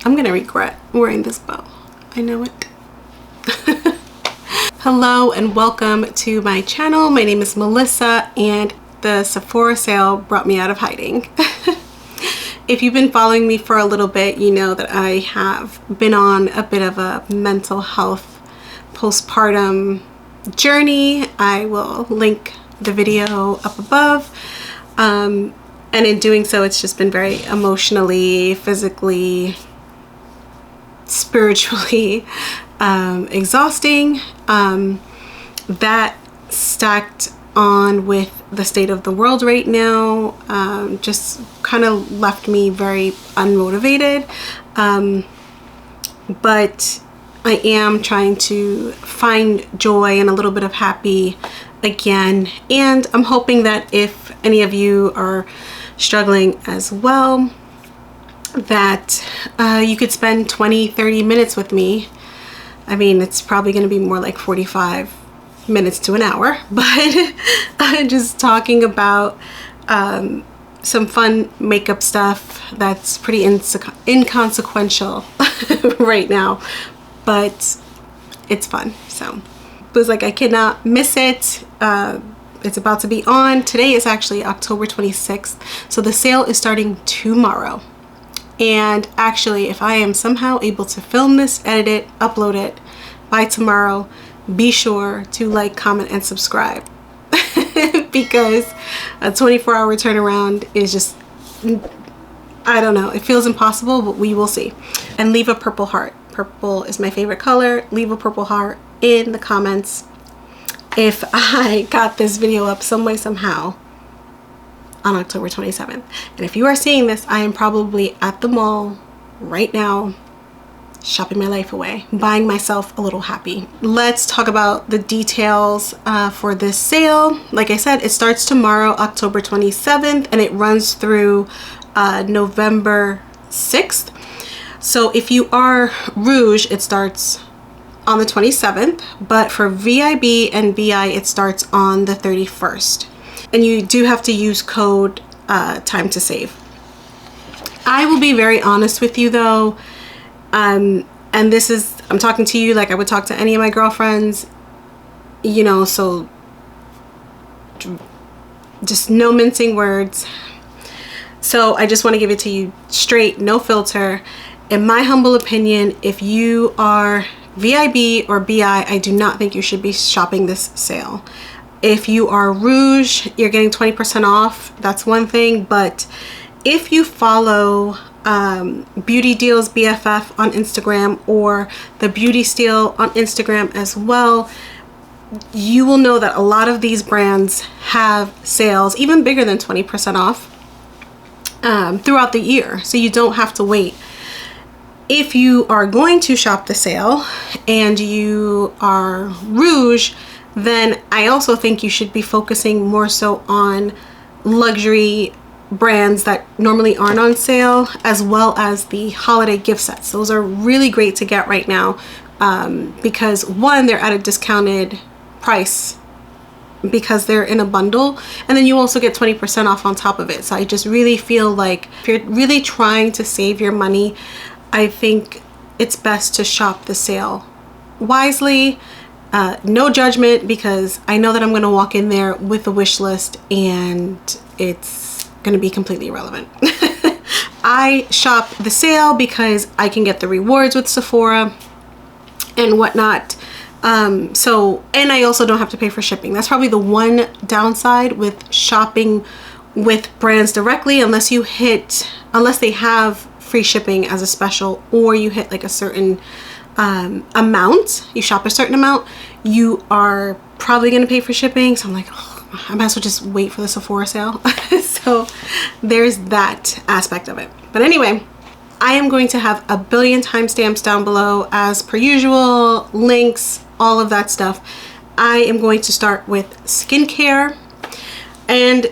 I'm gonna regret wearing this bow. I know it. Hello and welcome to my channel. My name is Melissa and the Sephora sale brought me out of hiding. If you've been following me for a little bit, you know that I have been on a bit of a mental health postpartum journey. I will link the video up above. And in doing so, it's just been very emotionally, physically, spiritually exhausting. That stacked on with the state of the world right now just kind of left me very unmotivated. But I am trying to find joy and a little bit of happy again, and I'm hoping that if any of you are struggling as well, that you could spend 20-30 minutes with me. I mean, it's probably going to be more like 45 minutes to an hour, but just talking about some fun makeup stuff that's pretty inconsequential right now, but it's fun. So it was like, I cannot miss it. It's about to be on. Today is actually October 26th, so the sale is starting tomorrow. And actually, if I am somehow able to film this, edit it, upload it by tomorrow, be sure to like, comment, and subscribe because a 24-hour turnaround is just, I don't know, it feels impossible, but we will see. And leave a purple heart. Purple is my favorite color. Leave a purple heart in the comments if I got this video up some way, somehow on October 27th. And if you are seeing this, I am probably at the mall right now, shopping my life away, buying myself a little happy. Let's talk about the details for this sale. Like I said, it starts tomorrow, October 27th, and it runs through November 6th. So if you are Rouge, it starts on the 27th, but for VIB and BI, it starts on the 31st. And you do have to use code TIMETOSAVE. I will be very honest with you though, and this is, I'm talking to you like I would talk to any of my girlfriends, you know, so just no mincing words. So I just want to give it to you straight, no filter. In my humble opinion, if you are VIB or BI, I do not think you should be shopping this sale. If you are Rouge, you're getting 20% off. That's one thing. But if you follow Beauty Deals BFF on Instagram or the Beauty Steal on Instagram as well, you will know that a lot of these brands have sales even bigger than 20% off throughout the year. So you don't have to wait. If you are going to shop the sale and you are Rouge, then I also think you should be focusing more so on luxury brands that normally aren't on sale, as well as the holiday gift sets. Those are really great to get right now because one, they're at a discounted price because they're in a bundle, and then you also get 20% off on top of it. So I just really feel like if you're really trying to save your money, I think it's best to shop the sale wisely. No judgment, because I know that I'm going to walk in there with a wish list and it's going to be completely irrelevant. I shop the sale because I can get the rewards with Sephora and whatnot. And I also don't have to pay for shipping. That's probably the one downside with shopping with brands directly, unless they have free shipping as a special, or you hit like a certain amount, you shop a certain amount, you are probably going to pay for shipping. So I'm like, oh, I might as well just wait for the Sephora sale. So there's that aspect of it. But anyway, I am going to have a billion timestamps down below as per usual, links, all of that stuff. I am going to start with skincare, and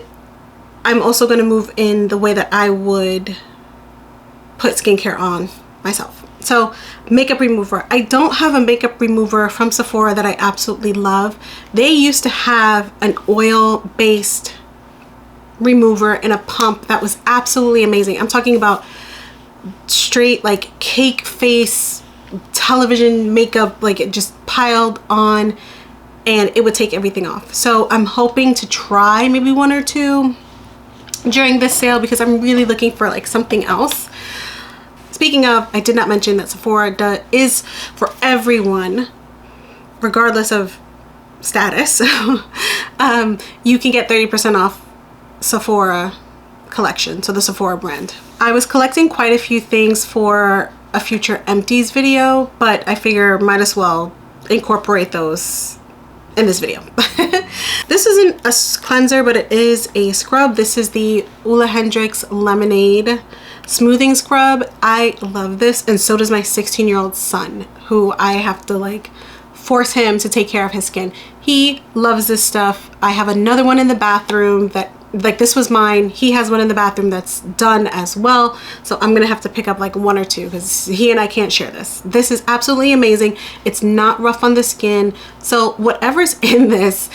I'm also going to move in the way that I would put skincare on myself. So makeup remover. I don't have a makeup remover from Sephora that I absolutely love. They used to have an oil-based remover in a pump that was absolutely amazing. I'm talking about straight straight like cake face television makeup, like it just piled on, and it would take everything off. So I'm hoping to try maybe one or two during this sale because I'm really looking for like something else. Speaking of, I did not mention that Sephora is for everyone, regardless of status. You can get 30% off Sephora collection, so the Sephora brand. I was collecting quite a few things for a future empties video, but I figure might as well incorporate those in this video. This isn't a cleanser, but it is a scrub. This is the OLEHENRIKSEN Lemonade Smoothing Scrub. I love this, and so does my 16-year-old son, who I have to like force him to take care of his skin. He loves this stuff. I have another one in the bathroom that, like, this was mine. He has one in the bathroom that's done as well. So I'm gonna have to pick up like one or two because he and I can't share this. This is absolutely amazing. It's not rough on the skin. So whatever's in this,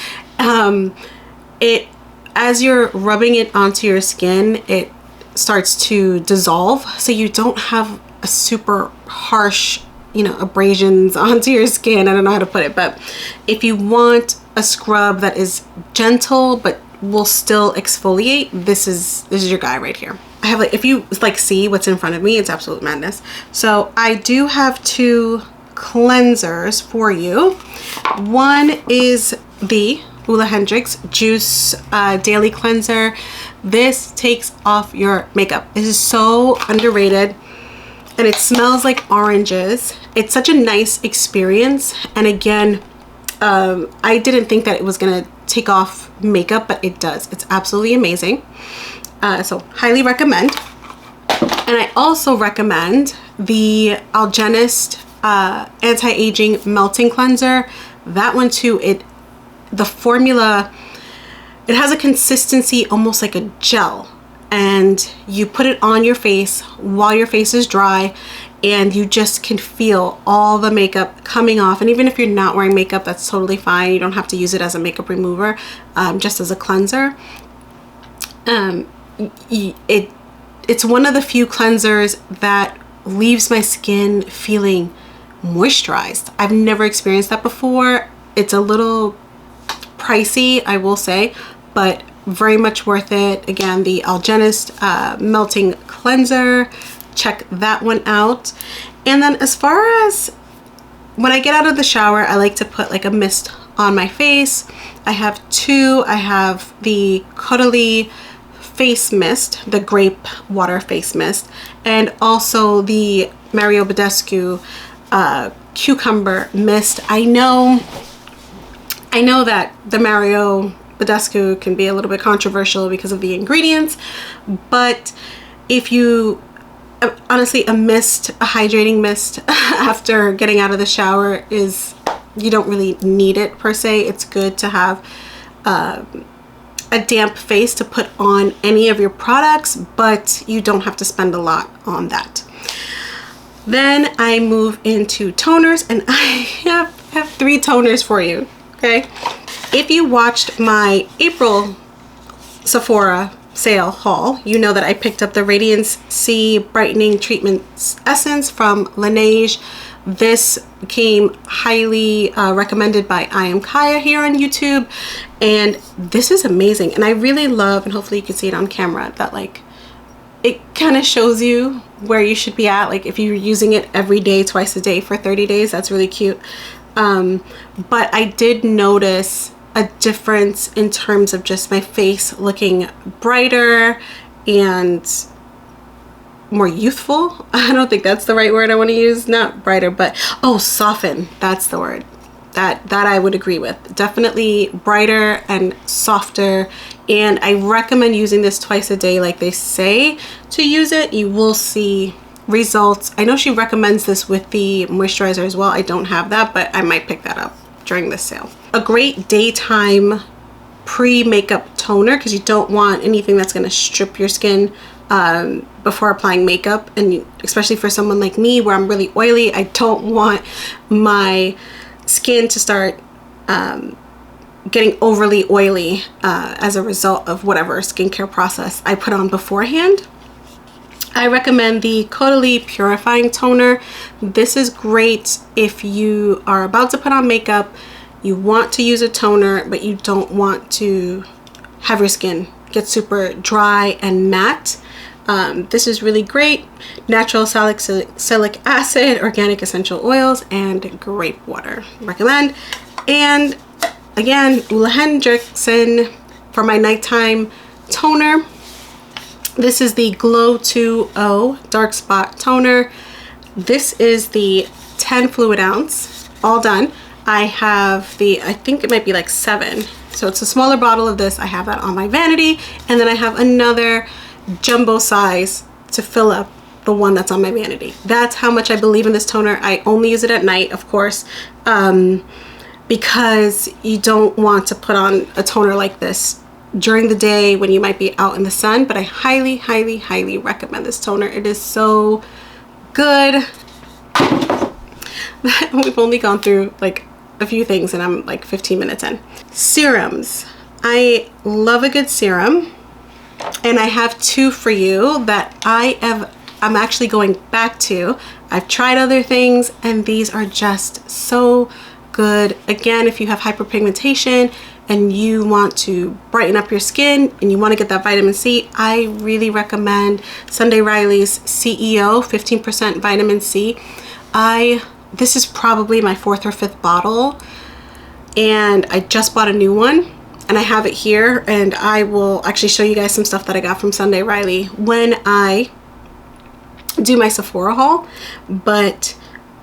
as you're rubbing it onto your skin, it starts to dissolve. So you don't have a super harsh, you know, abrasions onto your skin. I don't know how to put it, but if you want a scrub that is gentle but will still exfoliate, this is your guy right here. I have like, if you like see what's in front of me, it's absolute madness. So I do have two cleansers for you. One is the OLEHENRIKSEN Juice Daily Cleanser. This takes off your makeup. This is so underrated, and it smells like oranges. It's such a nice experience, and again, I didn't think that it was gonna take off makeup, but it does. It's absolutely amazing. So highly recommend. And I also recommend the Algenist Anti-Aging Melting Cleanser. That one too, the formula, it has a consistency almost like a gel, and you put it on your face while your face is dry, and you just can feel all the makeup coming off. And even if you're not wearing makeup, that's totally fine. You don't have to use it as a makeup remover, just as a cleanser. It's one of the few cleansers that leaves my skin feeling moisturized. I've never experienced that before. It's a little pricey, I will say, but very much worth it. Again, the Algenist Melting Cleanser. Check that one out. And then as far as when I get out of the shower, I like to put like a mist on my face. I have two. I have the Caudalie face mist, the grape water face mist, and also the Badescu cucumber mist. I know that the Badescu can be a little bit controversial because of the ingredients, but if you honestly, a mist, a hydrating mist after getting out of the shower is, you don't really need it per se. It's good to have a damp face to put on any of your products, but you don't have to spend a lot on that. Then I move into toners, and I have three toners for you, okay? If you watched my April Sephora sale haul, you know that I picked up the Radian-C Brightening Treatment Essence from LANEIGE. This came highly recommended by I Am Kaya here on YouTube, and this is amazing. And I really love, and hopefully you can see it on camera, that like it kind of shows you where you should be at. Like if you're using it every day, twice a day for 30 days, that's really cute. But I did notice a difference in terms of just my face looking brighter and more youthful. I don't think that's the right word I want to use. Not brighter, but soften. That's the word. That I would agree with. Definitely brighter and softer. And I recommend using this twice a day like they say to use it. You will see results. I know she recommends this with the moisturizer as well. I don't have that, but I might pick that up during this sale. A great daytime pre-makeup toner, because you don't want anything that's going to strip your skin before applying makeup, and especially for someone like me where I'm really oily, I don't want my skin to start getting overly oily as a result of whatever skincare process I put on beforehand. I recommend the Caudalie Purifying Toner. This is great if you are about to put on makeup, you want to use a toner, but you don't want to have your skin get super dry and matte. This is really great. Natural salicylic acid, organic essential oils, and grape water. Recommend. And again, OLEHENRIKSEN for my nighttime toner. This is the Glow 2.0 Dark Spot Toner. This is the 10 fluid ounce, all done. I have the, I think it might be like 7. So it's a smaller bottle of this. I have that on my vanity. And then I have another jumbo size to fill up the one that's on my vanity. That's how much I believe in this toner. I only use it at night, of course, because you don't want to put on a toner like this during the day when you might be out in the sun. But I highly, highly, highly recommend this toner. It is so good. We've only gone through like a few things and I'm like 15 minutes in. Serums. I love a good serum, and I have 2 for you that I'm actually going back to. I've tried other things and these are just so good. Again, if you have hyperpigmentation and you want to brighten up your skin and you want to get that vitamin C, I really recommend Sunday Riley's C.E.O. 15% vitamin C. This is probably my 4th or 5th bottle, and I just bought a new one and I have it here, and I will actually show you guys some stuff that I got from Sunday Riley when I do my Sephora haul. But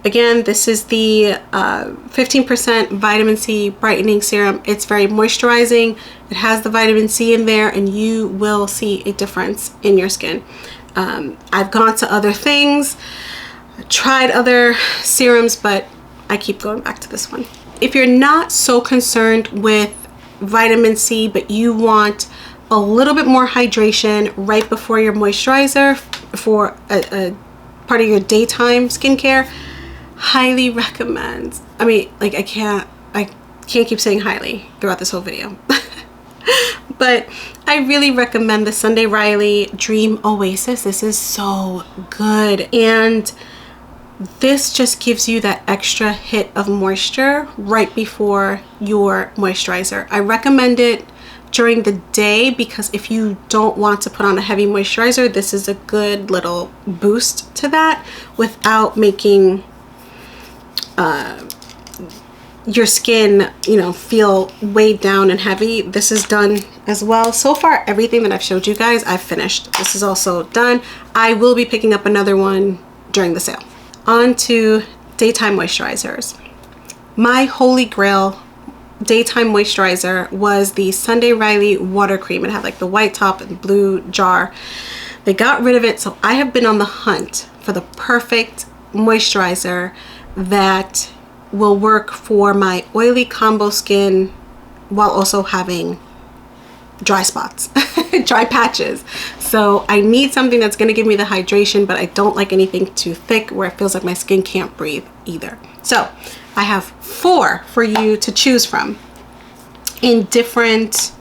again, this is the 15% vitamin C brightening serum. It's very moisturizing. It has the vitamin C in there, and you will see a difference in your skin. I've gone to other things, tried other serums, but I keep going back to this one. If you're not so concerned with vitamin C, but you want a little bit more hydration right before your moisturizer for a part of your daytime skincare, highly recommend. I mean, like I can't keep saying highly throughout this whole video. But I really recommend the Sunday Riley Dream Oasis. This is so good, and this just gives you that extra hit of moisture right before your moisturizer. I recommend it during the day because if you don't want to put on a heavy moisturizer, this is a good little boost to that without making your skin, you know, feel weighed down and heavy. This is done as well. So far, everything that I've showed you guys, I've finished. This is also done. I will be picking up another one during the sale. On to daytime moisturizers. My Holy Grail daytime moisturizer was the Sunday Riley water cream. It had like the white top and blue jar. They got rid of it, so I have been on the hunt for the perfect moisturizer that will work for my oily combo skin while also having dry spots, dry patches. So I need something that's going to give me the hydration, but I don't like anything too thick where it feels like my skin can't breathe either. So I have 4 for you to choose from in different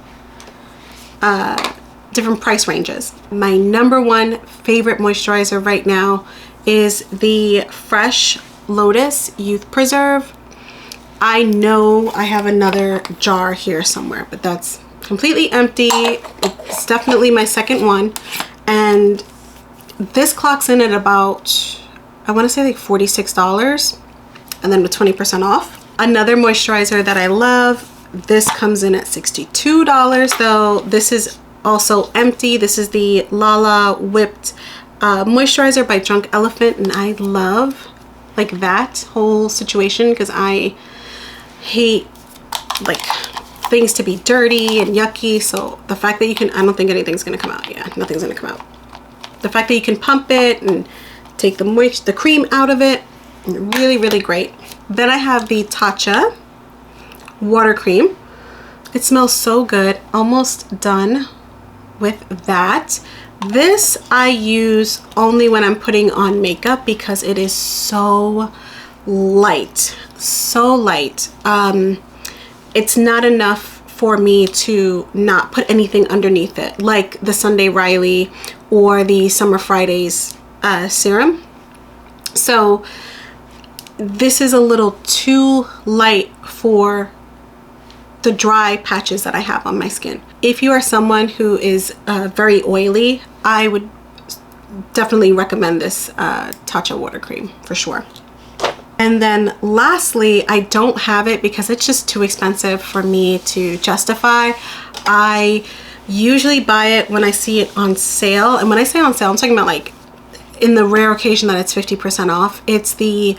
price ranges. My #1 favorite moisturizer right now is the Fresh Lotus Youth Preserve. I know I have another jar here somewhere, but that's completely empty. It's definitely my second one, and this clocks in at about, I want to say like $46, and then with 20% off. Another moisturizer that I love, this comes in at $62 though. This is also empty. This is the Lala Whipped Moisturizer by Drunk Elephant, and I love like that whole situation because I hate like things to be dirty and yucky. So the fact that you can, I don't think anything's gonna come out. Yeah, nothing's gonna come out. The fact that you can pump it and take the cream out of it, really, really great. Then I have the Tatcha water cream. It smells so good. Almost done with that. This I use only when I'm putting on makeup because it is so light, so light. It's not enough for me to not put anything underneath it, like the Sunday Riley or the Summer Fridays serum. So this is a little too light for the dry patches that I have on my skin. If you are someone who is very oily, I would definitely recommend this Tatcha water cream for sure. And then lastly, I don't have it because it's just too expensive for me to justify. I usually buy it when I see it on sale. And when I say on sale, I'm talking about like in the rare occasion that it's 50% off. It's the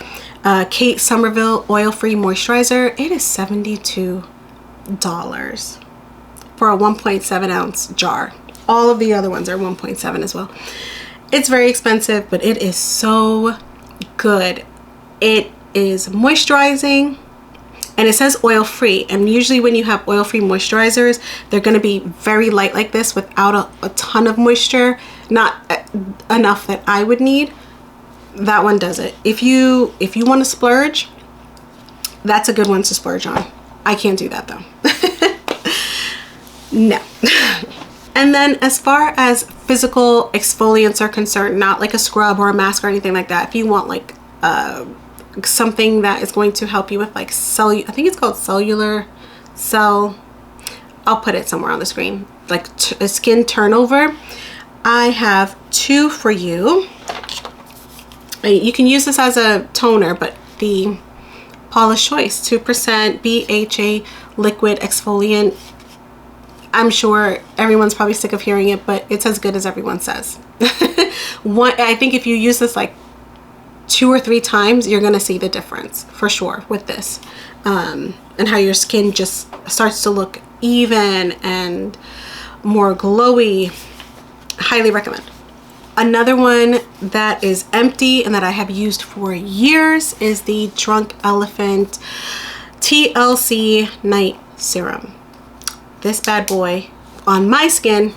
Kate Somerville Oil-Free Moisturizer. It is $72 for a 1.7 ounce jar. All of the other ones are 1.7 as well. It's very expensive, but it is so good. It is moisturizing, and it says oil-free, and usually when you have oil-free moisturizers, they're going to be very light like this without a ton of moisture, not enough that I would need. That one does it. If you want to splurge, that's a good one to splurge on. I can't do that though. No. And then as far as physical exfoliants are concerned, not like a scrub or a mask or anything like that, if you want like something that is going to help you with like I think it's called cellular cell, I'll put it somewhere on the screen, like a skin turnover, I have two for you. You can use this as a toner, but the Paula's Choice 2% BHA liquid exfoliant, I'm sure everyone's probably sick of hearing it, but it's as good as everyone says. I think if you use this like 2 or 3 times, you're gonna see the difference for sure with this, and how your skin just starts to look even and more glowy. Highly recommend. Another one that is empty and that I have used for years is the Drunk Elephant TLC Night Serum. This bad boy on my skin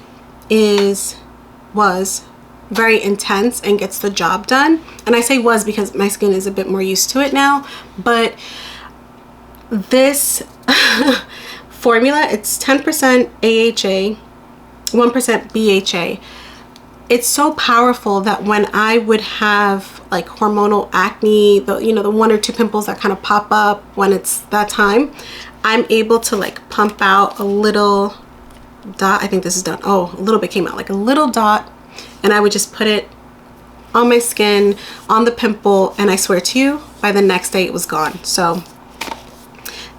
was very intense and gets the job done. And I say was because my skin is a bit more used to it now, but this formula, it's 10% AHA, 1% BHA. It's so powerful that when I would have like hormonal acne, the 1 or 2 pimples that kind of pop up when it's that time, I'm able to like pump out a little dot. I think this is done. Oh, a little bit came out, like a little dot, and I would just put it on my skin, on the pimple, and I swear to you, by the next day it was gone. So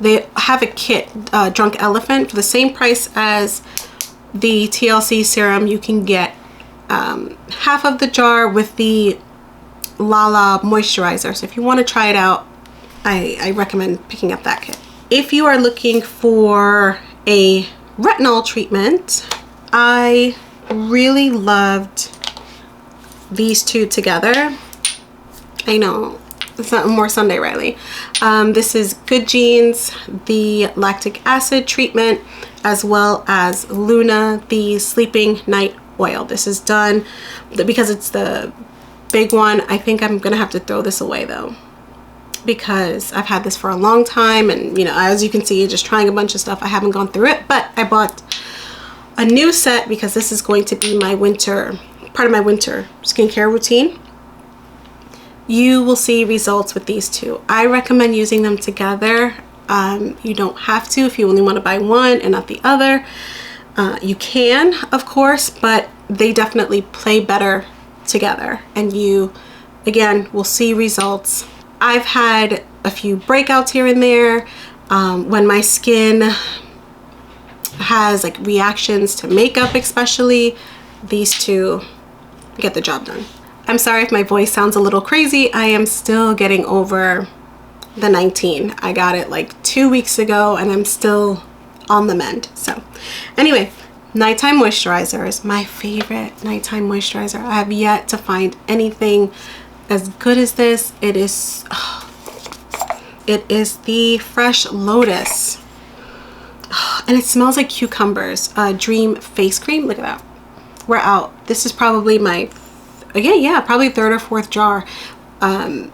they have a kit, Drunk Elephant, for the same price as the TLC serum. You can get half of the jar with the Lala moisturizer. So if you want to try it out, I recommend picking up that kit. If you are looking for a retinol treatment, I really loved these two together. I know it's not more Sunday Riley. This is Good Genes, the lactic acid treatment, as well as Luna, the sleeping night oil. This is done because it's the big one. I think I'm gonna have to throw this away though, because I've had this for a long time, and as you can see, just trying a bunch of stuff, I haven't gone through it. But I bought a new set because this is going to be my winter, part of my winter skincare routine. You will see results with these two. I recommend using them together. You don't have to if you only want to buy one and not the other. You can, of course, but they definitely play better together, and you again will see results. I've had a few breakouts here and there when my skin has like reactions to makeup, especially. These two get the job done. I'm sorry if my voice sounds a little crazy. I am still getting over the 19. I got it like 2 weeks ago and I'm still on the mend. So anyway, nighttime moisturizers, my favorite nighttime moisturizer. I have yet to find anything as good as this. It is the Fresh Lotus, and it smells like cucumbers. Dream face cream. Look at that. We're out. This is probably my probably 3rd or 4th jar, and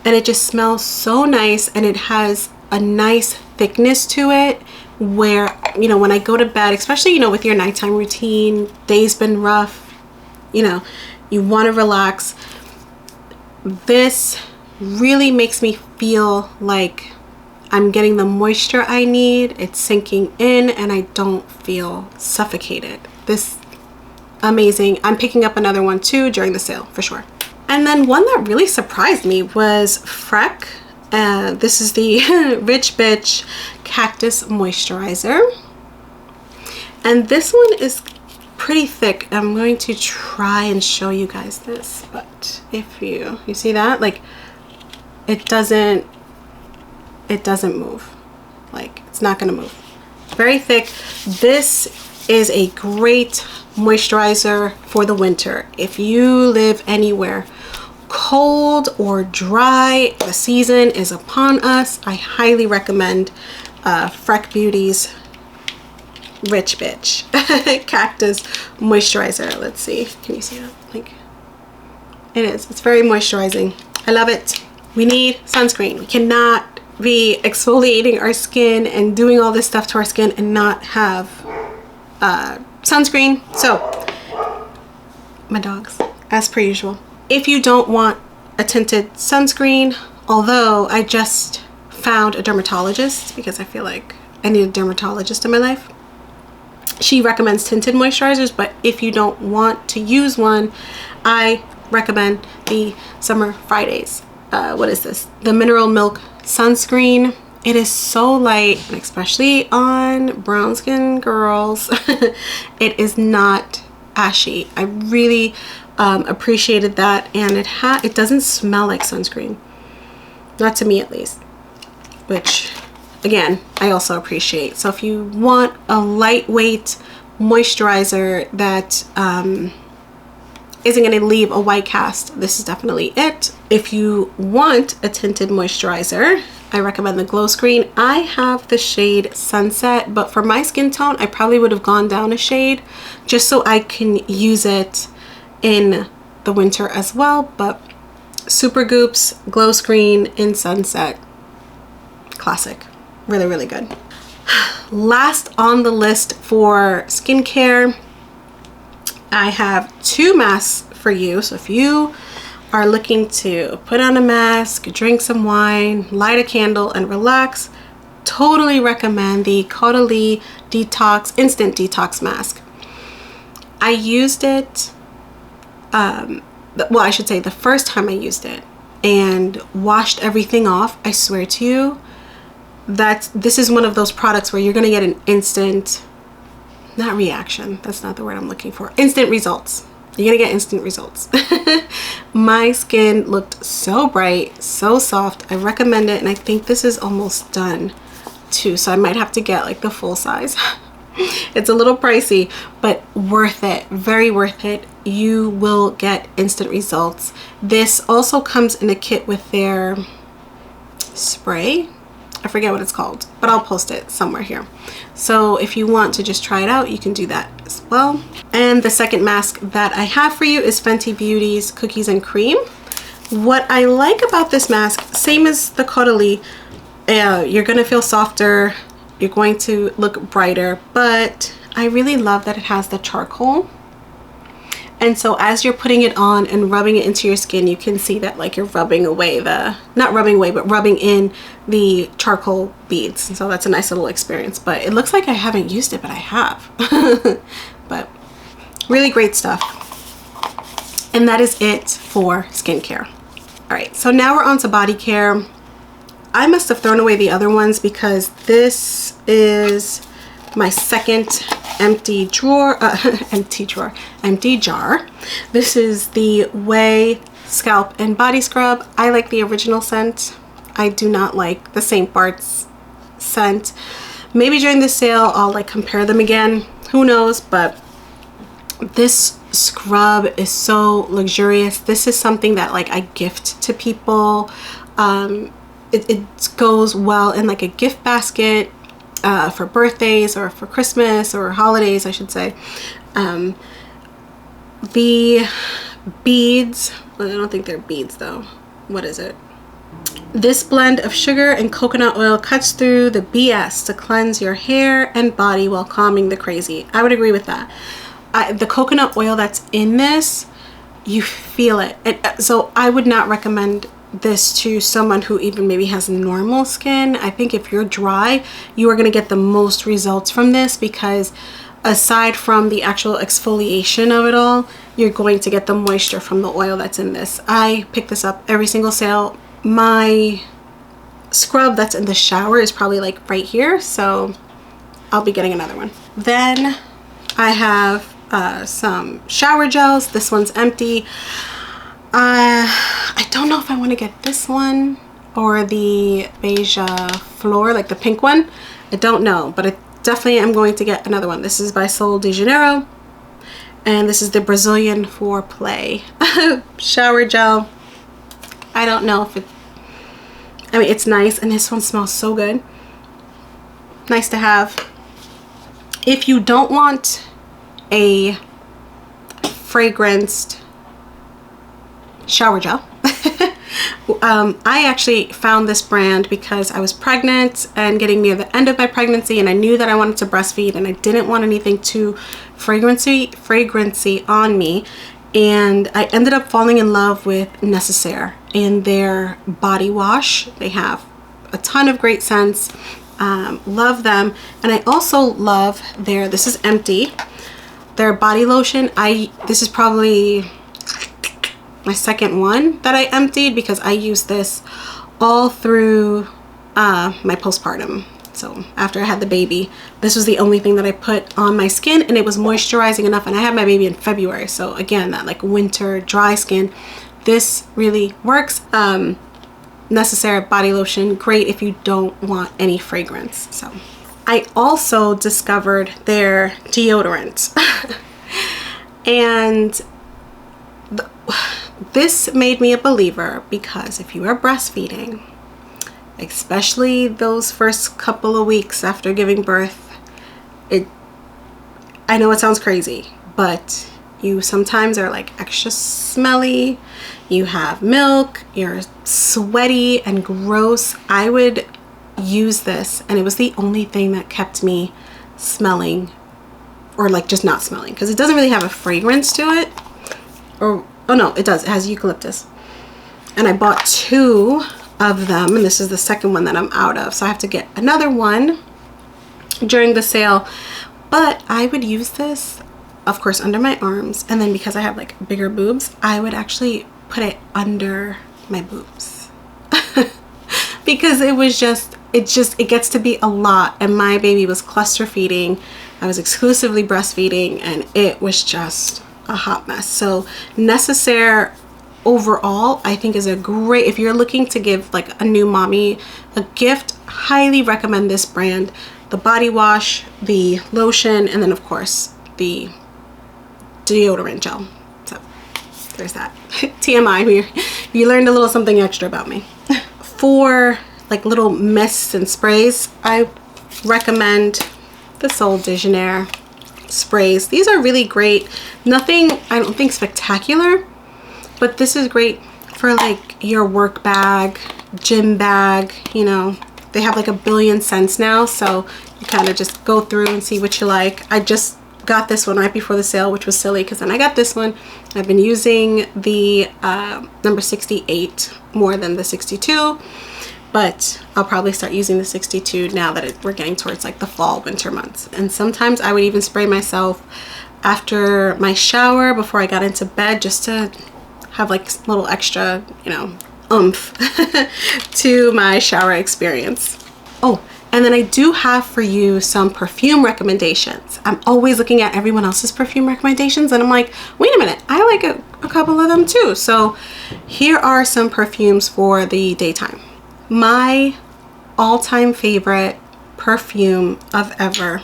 it just smells so nice, and it has a nice thickness to it where, you know, when I go to bed, especially, you know, with your nighttime routine, day's been rough, you know, you want to relax. This really makes me feel like I'm getting the moisture I need. It's sinking in and I don't feel suffocated. This amazing. I'm picking up another one too during the sale for sure. And then one that really surprised me was Freck. This is the Rich Bitch Cactus Moisturizer. And this one is pretty thick. I'm going to try and show you guys this, but if you see that, like, it doesn't move. Like, it's not gonna move. Very thick. This is a great moisturizer for the winter. If you live anywhere cold or dry, the season is upon us. I highly recommend Freck Beauty's Rich Bitch Cactus Moisturizer. Let's see, can you see that? Like, it's very moisturizing. I love it. We need sunscreen. We cannot be exfoliating our skin and doing all this stuff to our skin and not have sunscreen. So, my dogs, as per usual. If you don't want a tinted sunscreen, although I just found a dermatologist because I feel like I need a dermatologist in my life. She recommends tinted moisturizers, but if you don't want to use one, I recommend the Summer Fridays. What is this? The Mineral Milk Sunscreen. It is so light, and especially on brown skin girls, it is not ashy. I really appreciated that, and it doesn't smell like sunscreen. Not to me, at least. Which, again, I also appreciate. So if you want a lightweight moisturizer that isn't going to leave a white cast, this is definitely it. If you want a tinted moisturizer, I recommend the Glow Screen. I have the shade Sunset, but for my skin tone, I probably would have gone down a shade just so I can use it in the winter as well. But Supergoop's Glow Screen in Sunset, classic. Really, really good. Last on the list for skincare, I have 2 masks for you. So if you are looking to put on a mask, drink some wine, light a candle, and relax, totally recommend the Caudalie Instant Detox Mask. I used it, well, I should say the first time I used it, and washed everything off. I swear to you that this is one of those products where you're going to get an instant, not reaction, that's not the word I'm looking for, instant results. You're gonna get instant results. My skin looked so bright, so soft. I recommend it, and I think this is almost done too, so I might have to get like the full size. It's a little pricey, but worth it. Very worth it. You will get instant results. This also comes in a kit with their spray. I forget what it's called, but I'll post it somewhere here. So if you want to just try it out, you can do that as well. And the second mask that I have for you is Fenty Beauty's Cookies and Cream. What I like about this mask, same as the Caudalie, you're gonna feel softer, you're going to look brighter, but I really love that it has the charcoal. And so as you're putting it on and rubbing it into your skin, you can see that like you're rubbing away not rubbing away, but rubbing in the charcoal beads. And so that's a nice little experience, but it looks like I haven't used it, but I have. But really great stuff. And that is it for skincare. All right, so now we're on to body care. I must have thrown away the other ones because this is my second empty jar. This is the Way Scalp and Body Scrub. I like the original scent. I do not like the St. Bart's scent. Maybe during the sale I'll like compare them again, who knows, but this scrub is so luxurious. This is something that like I gift to people. It goes well in like a gift basket for birthdays or for Christmas or holidays, I should say. The beads, well, I don't think they're beads though. What is it? This blend of sugar and coconut oil cuts through the BS to cleanse your hair and body while calming the crazy. I would agree with that. The coconut oil that's in this, you feel it. So I would not recommend this to someone who even maybe has normal skin. I think if you're dry, you are going to get the most results from this, because aside from the actual exfoliation of it all, you're going to get the moisture from the oil that's in this. I pick this up every single sale. My scrub that's in the shower is probably like right here, so I'll be getting another one. Then I have some shower gels. This one's empty. I don't know if I want to get this one or the beige floor, like the pink one. I don't know, but I definitely am going to get another one. This is by Sol de Janeiro, and this is the Brazilian Foreplay shower gel. I don't know if I mean, it's nice, and this one smells so good. Nice to have. If you don't want a fragranced shower gel, I actually found this brand because I was pregnant and getting near the end of my pregnancy, and I knew that I wanted to breastfeed, and I didn't want anything too fragrancy on me. And I ended up falling in love with Necessaire and their body wash. They have a ton of great scents. Love them. And I also love their, this is empty, their body lotion. This is probably my second one that I emptied, because I used this all through my postpartum. So after I had the baby, this was the only thing that I put on my skin, and it was moisturizing enough. And I had my baby in February, so again, that like winter dry skin, this really works. Necessaire body lotion, great if you don't want any fragrance. So I also discovered their deodorant and this made me a believer, because if you are breastfeeding, especially those first couple of weeks after giving birth, I know it sounds crazy, but you sometimes are like extra smelly, you have milk, you're sweaty and gross. I would use this, and it was the only thing that kept me smelling, or like just not smelling, because it doesn't really have a fragrance to it. Or oh no, it does, it has eucalyptus. And I bought 2 of them, and this is the second one that I'm out of, so I have to get another one during the sale. But I would use this, of course, under my arms, and then because I have like bigger boobs, I would actually put it under my boobs because it gets to be a lot, and my baby was cluster feeding. I was exclusively breastfeeding, and it was just a hot mess. So Necessaire overall, I think, is a great, if you're looking to give like a new mommy a gift, highly recommend this brand. The body wash, the lotion, and then of course the deodorant gel. So there's that. TMI, you learned a little something extra about me. For like little mists and sprays, I recommend the Sol de Janeiro sprays. These are really great. Nothing, I don't think, spectacular, but this is great for like your work bag, gym bag, you know. They have like a billion scents now, so you kind of just go through and see what you like. I just got this one right before the sale, which was silly because then I got this one. I've been using the number 68 more than the 62, but I'll probably start using the 62 now that we're getting towards like the fall winter months. And sometimes I would even spray myself after my shower before I got into bed, just to have like a little extra, you know, oomph to my shower experience. Oh, and then I do have for you some perfume recommendations. I'm always looking at everyone else's perfume recommendations, and I'm like, wait a minute, I like a couple of them too. So here are some perfumes for the daytime. My all-time favorite perfume of ever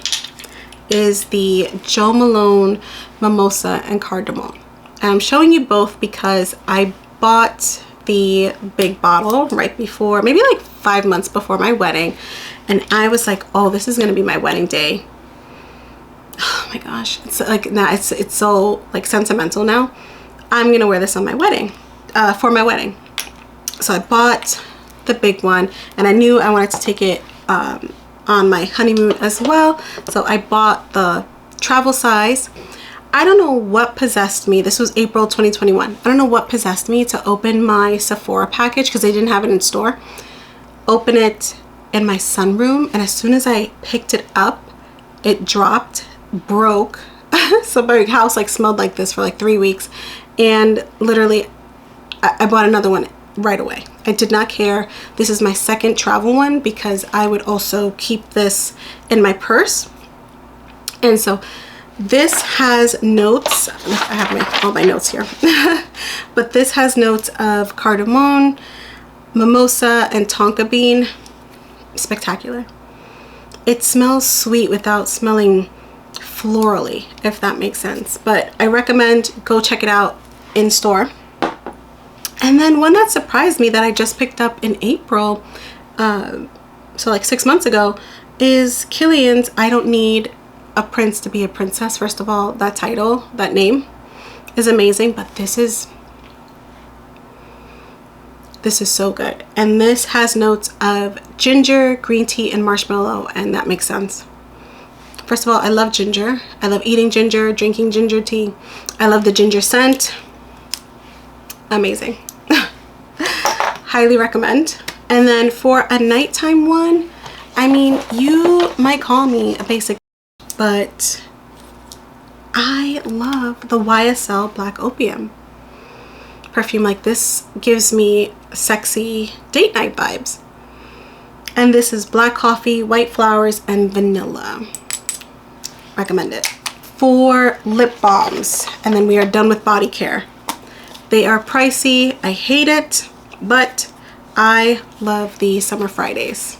is the Jo Malone Mimosa and Cardamom. I'm showing you both because I bought the big bottle right before, maybe like 5 months before my wedding, and I was like, oh, this is gonna be my wedding day. Oh my gosh, it's like now it's so like sentimental now. I'm gonna wear this on my wedding, for my wedding. So I bought the big one, and I knew I wanted to take it on my honeymoon as well, so I bought the travel size. I don't know what possessed me. This was April 2021. I don't know what possessed me to open my Sephora package because they didn't have it in store. Open it in my sunroom, and as soon as I picked it up, it dropped, broke. So my house like smelled like this for like 3 weeks, and literally I bought another one right away. I did not care. This is my second travel one because I would also keep this in my purse. And so this has notes. I have all my notes here. But this has notes of cardamom, mimosa, and tonka bean. Spectacular. It smells sweet without smelling florally, if that makes sense. But I recommend go check it out in store. And then one that surprised me that I just picked up in April, so like 6 months ago, is Kilian's I Don't Need a Prince to Be a Princess. First of all, that title, that name is amazing, but this is so good. And this has notes of ginger, green tea, and marshmallow, and that makes sense. First of all, I love ginger. I love eating ginger, drinking ginger tea. I love the ginger scent. Amazing. Highly recommend. And then for a nighttime one, I mean, you might call me a basic, but I love the YSL Black Opium perfume. Like, this gives me sexy date night vibes. And this is black coffee, white flowers, and vanilla. Recommend it. For lip balms, and then we are done with body care. They are pricey. I hate it, but I love the Summer Fridays.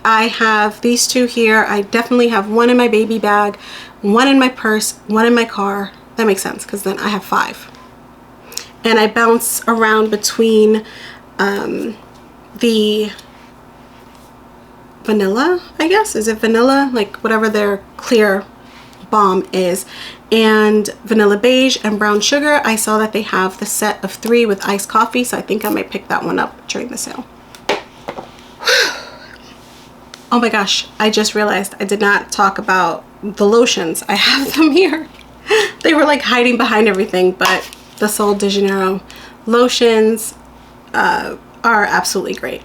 I have these two here. I definitely have one in my baby bag, one in my purse, one in my car. That makes sense because then I have 5. And I bounce around between the vanilla, I guess. Is it vanilla? Like whatever their clear balm is, and vanilla beige and brown sugar. I saw that they have the set of 3 with iced coffee, so I think I might pick that one up during the sale. Oh my gosh, I just realized I did not talk about the lotions. I have them here. They were like hiding behind everything, but the Sol de Janeiro lotions are absolutely great.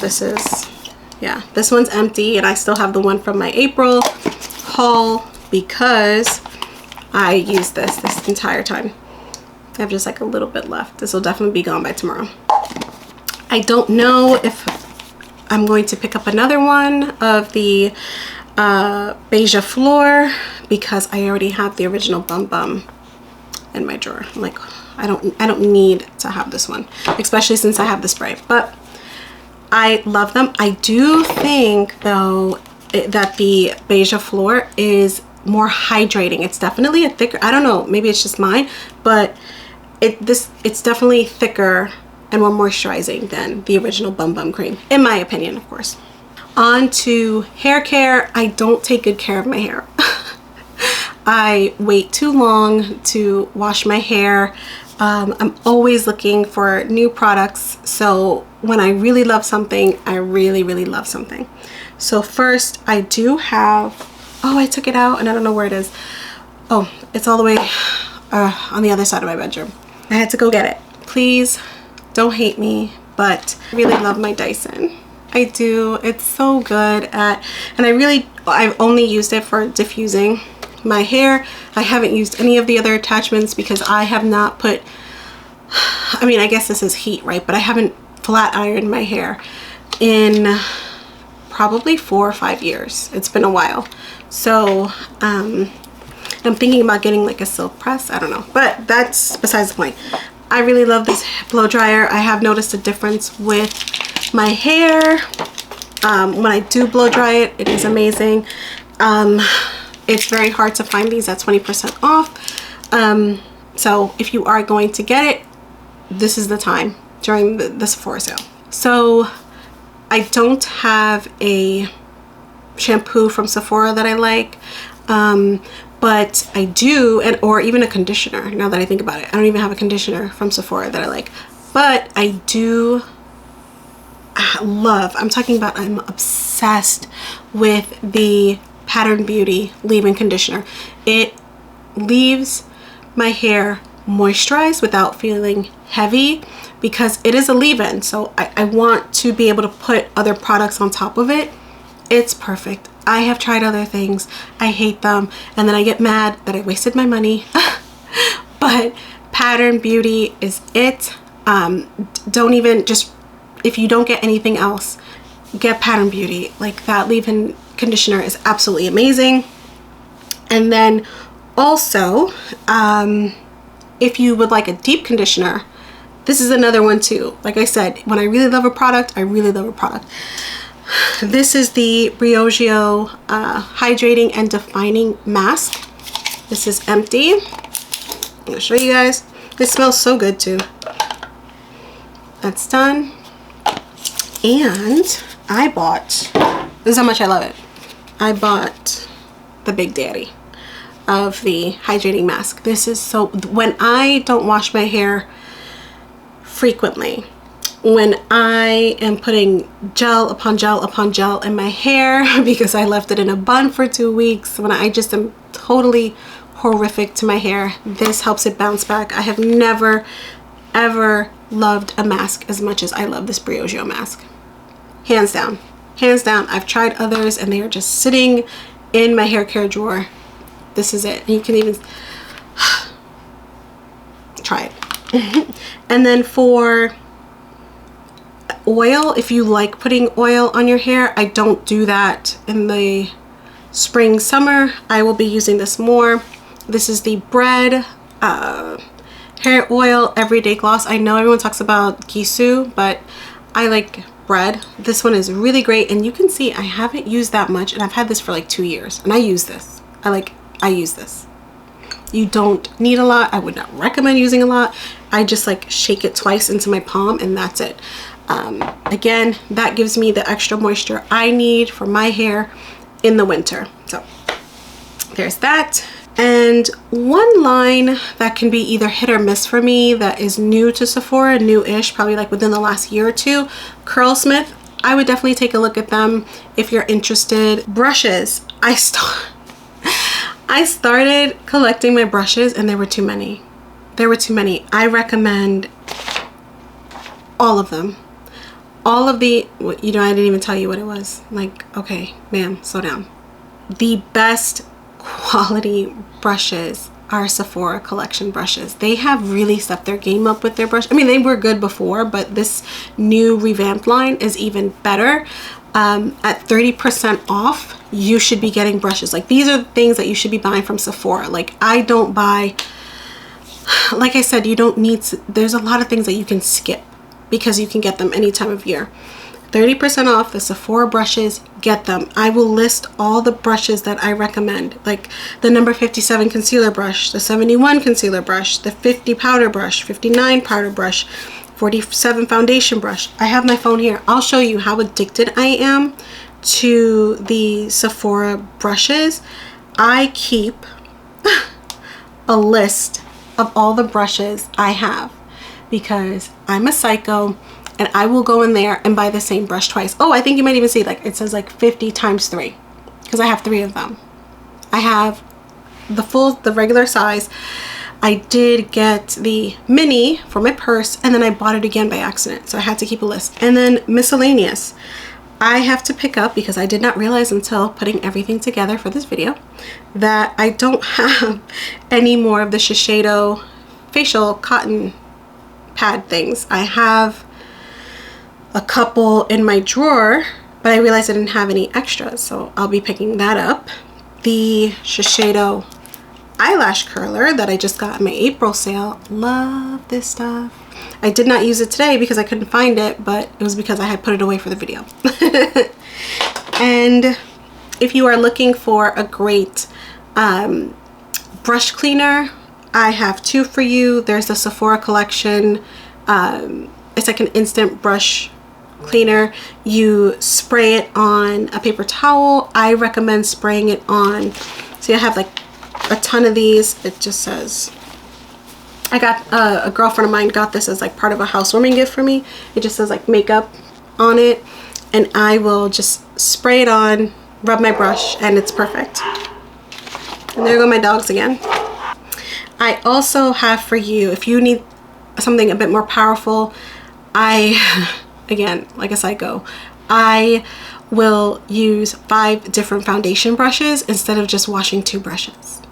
This one's empty, and I still have the one from my April haul because I used this entire time. I have just like a little bit left. This will definitely be gone by tomorrow. I don't know if I'm going to pick up another one of the Beija Flor because I already have the original Bum Bum in my drawer. I'm like, I don't need to have this one, especially since I have the spray. But I love them. I do think though that the Beija Flor is more hydrating. It's definitely a thicker, I don't know, maybe it's just mine, but it's definitely thicker and more moisturizing than the original Bum Bum cream, in my opinion, of course. On to hair care. I don't take good care of my hair. I wait too long to wash my hair. I'm always looking for new products, so when I really love something, I really love something. So first, I do have, oh, I took it out and I don't know where it is. Oh, it's all the way on the other side of my bedroom. I had to go get it. Please don't hate me, but I really love my Dyson. I do. It's so good at, and I've only used it for diffusing my hair. I haven't used any of the other attachments because I have not put, I mean, I guess this is heat, right? But I haven't flat ironed my hair in probably 4 or 5 years. It's been a while. So I'm thinking about getting like a silk press. I don't know, but that's besides the point. I really love this blow dryer. I have noticed a difference with my hair when I do blow dry it. It is amazing. It's very hard to find these at 20% off. So if you are going to get it, this is the time during the Sephora sale. So I don't have a shampoo from Sephora that I like, but I do, or even a conditioner. Now that I think about it, I don't even have a conditioner from Sephora that I like. But I do love, I'm talking about, I'm obsessed with the Pattern Beauty leave-in conditioner. It leaves my hair moisturized without feeling heavy, because it is a leave-in, so I want to be able to put other products on top of it. It's perfect. I have tried other things, I hate them, and then I get mad that I wasted my money. But Pattern Beauty is it. Don't even, just, if you don't get anything else, get Pattern Beauty. Like, that leave-in conditioner is absolutely amazing. And then also, if you would like a deep conditioner, this is another one too. Like I said, when I really love a product, I really love a product. This is the Briogeo Hydrating and Defining Mask. This is empty. I'm gonna show you guys. It smells so good too. That's done. And I bought, this is how much I love it. I bought the Big Daddy of the hydrating mask. This is so, when I don't wash my hair frequently, when I am putting gel upon gel upon gel in my hair because I left it in a bun for 2 weeks, when I just am totally horrific to my hair, this helps it bounce back. I have never ever loved a mask as much as I love this Briogeo mask. Hands down. Hands down. I've tried others and they are just sitting in my hair care drawer. This is it. You can even try it. And then for oil, if you like putting oil on your hair, I don't do that in the spring, summer. I will be using this more. This is the Bread hair oil everyday gloss. I know everyone talks about Gisu, but I like Bread. This one is really great, and you can see I haven't used that much, and I've had this for like 2 years, and I use this. I use this. You don't need a lot. I would not recommend using a lot. I just like shake it twice into my palm, and that's it. Again, that gives me the extra moisture I need for my hair in the winter. So there's that. And one line that can be either hit or miss for me that is new to Sephora, new-ish, probably like within the last year or two, Curlsmith. I would definitely take a look at them if you're interested. Brushes. I started collecting my brushes and there were too many. There were too many. I recommend all of them. All of the, you know, I didn't even tell you what it was. Like, okay, ma'am, slow down. The best quality brushes are Sephora collection brushes. They have really stepped their game up with their brush. I mean, they were good before, but this new revamped line is even better. At 30% off, you should be getting brushes. Like, these are the things that you should be buying from Sephora. Like, I don't buy, like I said, you don't need to, there's a lot of things that you can skip because you can get them any time of year. 30% off the Sephora brushes, get them. I will list all the brushes that I recommend, like the number 57 concealer brush, the 71 concealer brush, the 50 powder brush, 59 powder brush, 47 foundation brush. I have my phone here. I'll show you how addicted I am to the Sephora brushes. I keep a list of all the brushes I have because I'm a psycho. And I will go in there and buy the same brush twice. Oh, I think you might even see, like, it says like 50 times 3 because I have 3 of them. I have the regular size. I did get the mini for my purse, and then I bought it again by accident, so I had to keep a list. And then miscellaneous, I have to pick up, because I did not realize until putting everything together for this video that I don't have any more of the Shiseido facial cotton pad things. I have a couple in my drawer, but I realized I didn't have any extras, so I'll be picking that up. The Shiseido eyelash curler that I just got in my April sale. Love this stuff. I did not use it today because I couldn't find it, but it was because I had put it away for the video. And if you are looking for a great brush cleaner, I have 2 for you. There's the Sephora collection. It's like an instant brush cleaner. You spray it on a paper towel. I recommend spraying it on, so you have like a ton of these. It just says I got a girlfriend of mine got this as like part of a housewarming gift for me. It just says like makeup on it, and I will just spray it on, rub my brush, and it's perfect. And there go my dogs again. I also have for you, if you need something a bit more powerful, again, like a psycho, I will use 5 different foundation brushes instead of just washing 2 brushes.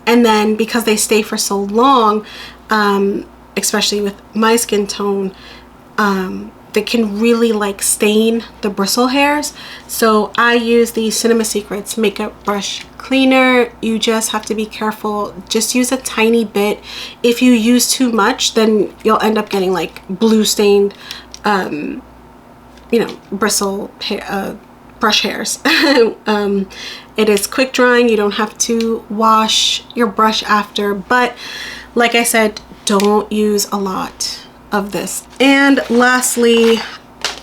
And then because they stay for so long, especially with my skin tone, they can really like stain the bristle hairs. So I use the Cinema Secrets makeup brush cleaner. You just have to be careful. Just use a tiny bit. If you use too much, then you'll end up getting like blue stained, you know, bristle hair, brush hairs. It is quick drying. You don't have to wash your brush after, but like I said, don't use a lot of this. And lastly,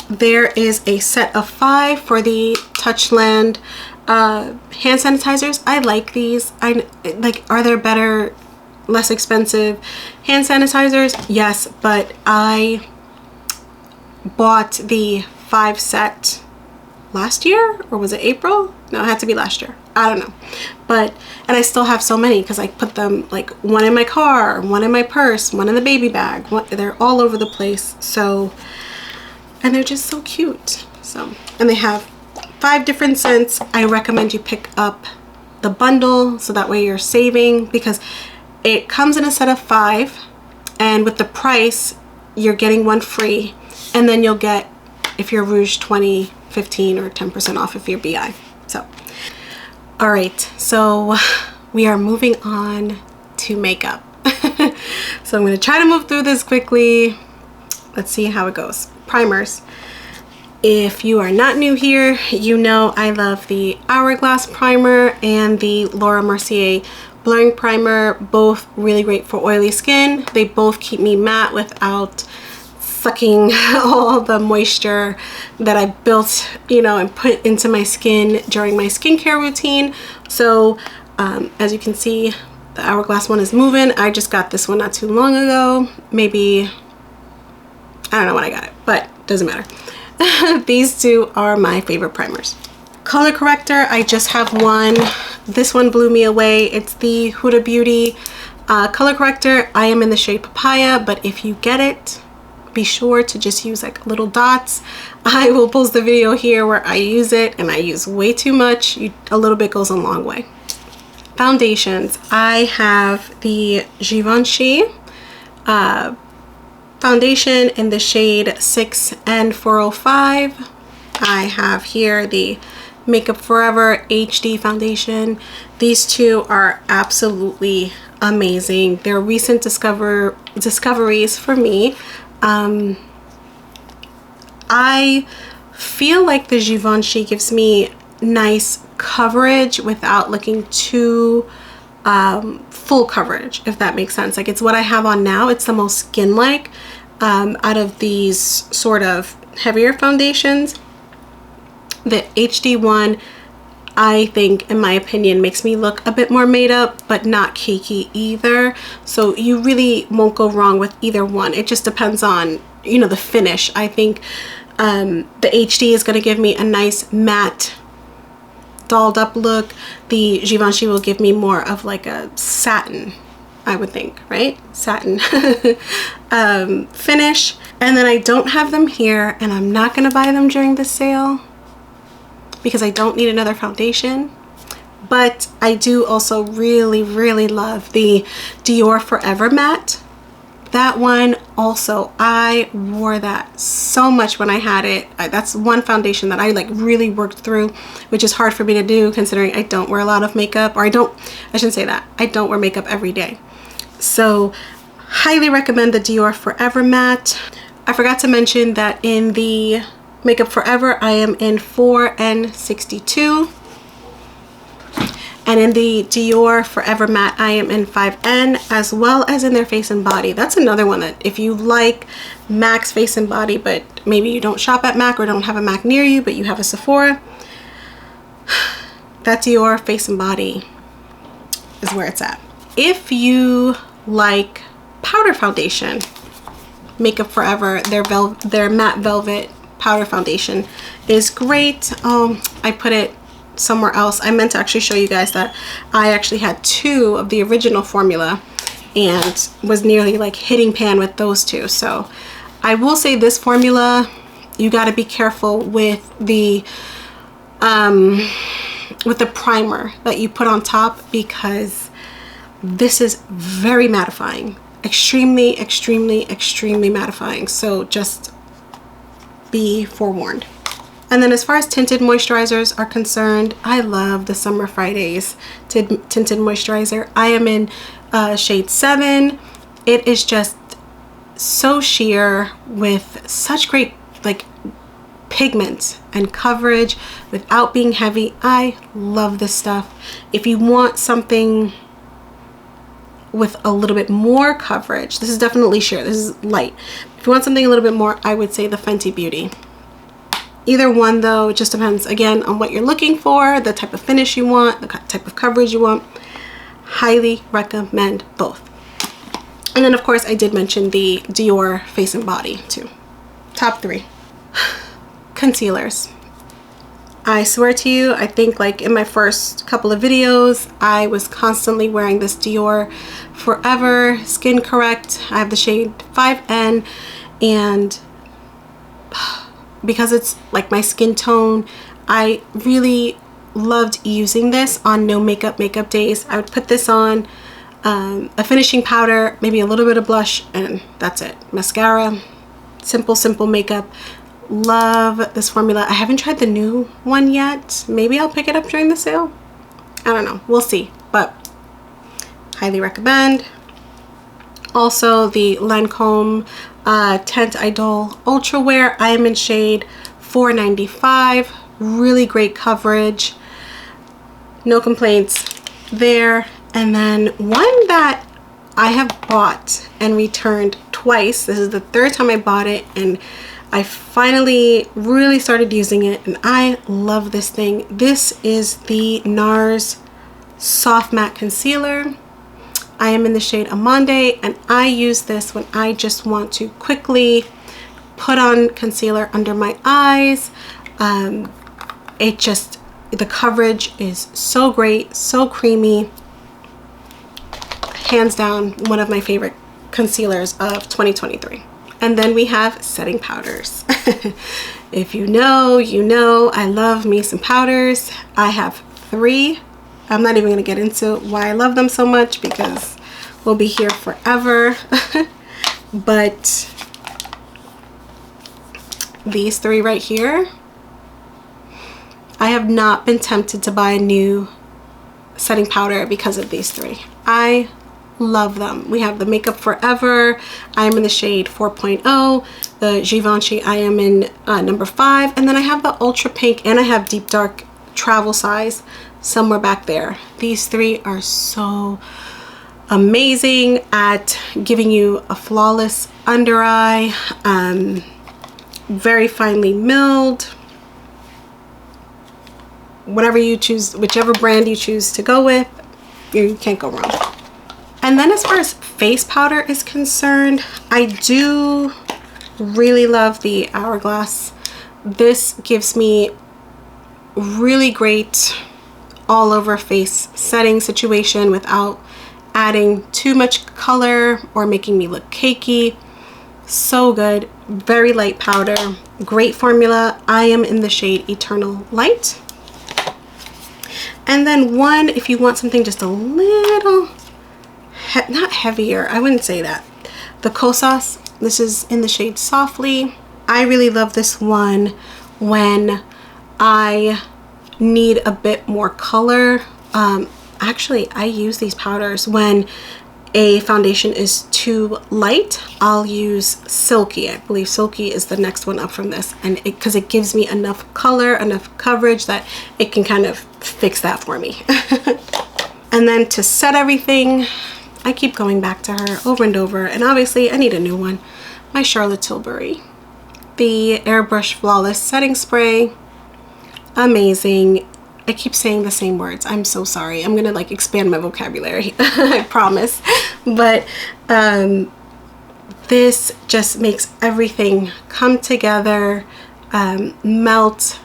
there is a set of 5 for the Touchland hand sanitizers. I like these. Are there better, less expensive hand sanitizers? Yes, but I bought the 5 set last year, or was it April? No, it had to be last year. I don't know. But, and I still have so many because I put them like one in my car, one in my purse, one in the baby bag. They're all over the place. So, and they're just so cute. So, and they have 5 different scents. I recommend you pick up the bundle so that way you're saving, because it comes in a set of 5, and with the price, you're getting one free, and then you'll get, if you're Rouge, 20, 15, or 10% off if you're BI. So, all right, so we are moving on to makeup. So I'm going to try to move through this quickly. Let's see how it goes. Primers. If you are not new here, you know I love the Hourglass primer and the Laura Mercier blurring primer. Both really great for oily skin. They both keep me matte without sucking all the moisture that I built, you know, and put into my skin during my skincare routine. So as you can see, the Hourglass one is moving. I just got this one not too long ago. Maybe, I don't know when I got it, but doesn't matter. These 2 are my favorite primers. Color corrector, I just have one. This one blew me away. It's the Huda Beauty color corrector. I am in the shade Papaya, but if you get it, be sure to just use like little dots. I will post the video here where I use it, and I use way too much. A little bit goes a long way. Foundations, I have the Givenchy foundation in the shade 6N405. I have here the Makeup Forever HD foundation. These 2 are absolutely amazing. They're recent discoveries for me. I feel like the Givenchy gives me nice coverage without looking too full coverage, if that makes sense. Like, it's what I have on now. It's the most skin-like out of these sort of heavier foundations. The HD one, I think, in my opinion, makes me look a bit more made up, but not cakey either. So you really won't go wrong with either one. It just depends on, you know, the finish. I think the HD is going to give me a nice matte, dolled up look. The Givenchy will give me more of like a satin, I would think, right? Satin finish. And then I don't have them here, and I'm not going to buy them during the sale because I don't need another foundation. But I do also really, really love the Dior Forever Matte. That one also, I wore that so much when I had it. That's one foundation that I like really worked through, which is hard for me to do considering I don't wear a lot of makeup, or I shouldn't say that. I don't wear makeup every day. So highly recommend the Dior Forever Matte. I forgot to mention that in the Makeup Forever, I am in 4N62. And in the Dior Forever Matte, I am in 5N, as well as in their Face and Body. That's another one that if you like MAC's Face and Body, but maybe you don't shop at MAC or don't have a MAC near you, but you have a Sephora, that Dior Face and Body is where it's at. If you like powder foundation. Makeup Forever, their matte velvet powder foundation is great. I put it somewhere else. I meant to actually show you guys that I actually had 2 of the original formula and was nearly like hitting pan with those 2. So I will say this formula, you got to be careful with the primer that you put on top, because this is very mattifying. Extremely mattifying. So just be forewarned. And then as far as tinted moisturizers are concerned, I love the Summer Fridays tinted moisturizer. I am in shade 7. It is just so sheer with such great like pigment and coverage without being heavy. I love this stuff. If you want something with a little bit more coverage, this is definitely sheer, this is light. If you want something a little bit more, I would say the Fenty Beauty. Either one though, it just depends again on what you're looking for, the type of finish you want, the type of coverage you want. Highly recommend both. And then of course I did mention the Dior Face and Body too. Top 3. Concealers. I swear to you, I think like in my first couple of videos, I was constantly wearing this Dior Forever Skin Correct. I have the shade 5N, and because it's like my skin tone, I really loved using this on no makeup days. I would put this on, a finishing powder, maybe a little bit of blush, and that's it. Mascara, simple makeup. Love this formula. I haven't tried the new one yet. Maybe I'll pick it up during the sale. I don't know. We'll see. But highly recommend. Also the Lancome Teint Idol Ultra Wear. I am in shade 495. Really great coverage. No complaints there. And then one that I have bought and returned twice. This is the 3rd time I bought it, and I finally really started using it, and I love this thing. This is the NARS Soft Matte Concealer. I am in the shade Amande, and I use this when I just want to quickly put on concealer under my eyes. The coverage is so great, so creamy. Hands down, one of my favorite concealers of 2023. And then we have setting powders. If you know, you know, I love me some powders. I have 3. I'm not even going to get into why I love them so much, because we'll be here forever. But these 3 right here, I have not been tempted to buy a new setting powder because of these 3. I love them. We have the Makeup Forever. I am in the shade 4.0. The Givenchy, I am in number 5. And then I have the Ultra Pink, and I have Deep Dark Travel Size somewhere back there. These 3 are so amazing at giving you a flawless under eye. Very finely milled. Whatever you choose, whichever brand you choose to go with, you can't go wrong. And then as far as face powder is concerned, I do really love the Hourglass. This gives me really great all over face setting situation without adding too much color or making me look cakey. So good. Very light powder. Great formula. I am in the shade Eternal Light. And then one, if you want something just a little not heavier, I wouldn't say that. The Kosas, this is in the shade Softly. I really love this one when I need a bit more color. Actually, I use these powders when a foundation is too light. I'll use Silky. I believe Silky is the next one up from this, and because it gives me enough color, enough coverage that it can kind of fix that for me. And then to set everything, I keep going back to her over and over, and obviously I need a new one. My Charlotte Tilbury, the Airbrush Flawless Setting Spray. Amazing. I keep saying the same words. I'm so sorry. I'm gonna like expand my vocabulary. I promise. But this just makes everything come together, melt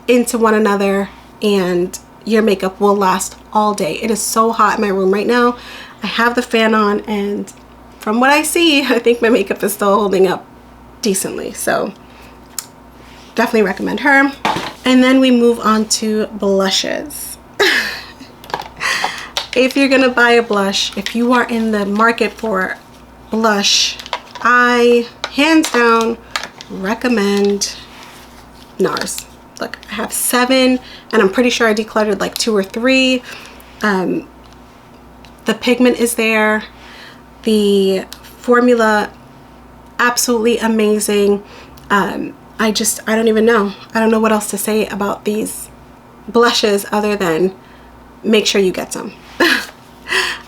into one another, and your makeup will last all day. It is so hot in my room right now. I have the fan on, and from what I see, I think my makeup is still holding up decently. So definitely recommend her. And then we move on to blushes. If you're gonna buy a blush, if you are in the market for blush, I hands down recommend NARS. Look, I have 7, and I'm pretty sure I decluttered like 2 or 3. The pigment is there. The formula, absolutely amazing. I don't even know. I don't know what else to say about these blushes other than make sure you get some.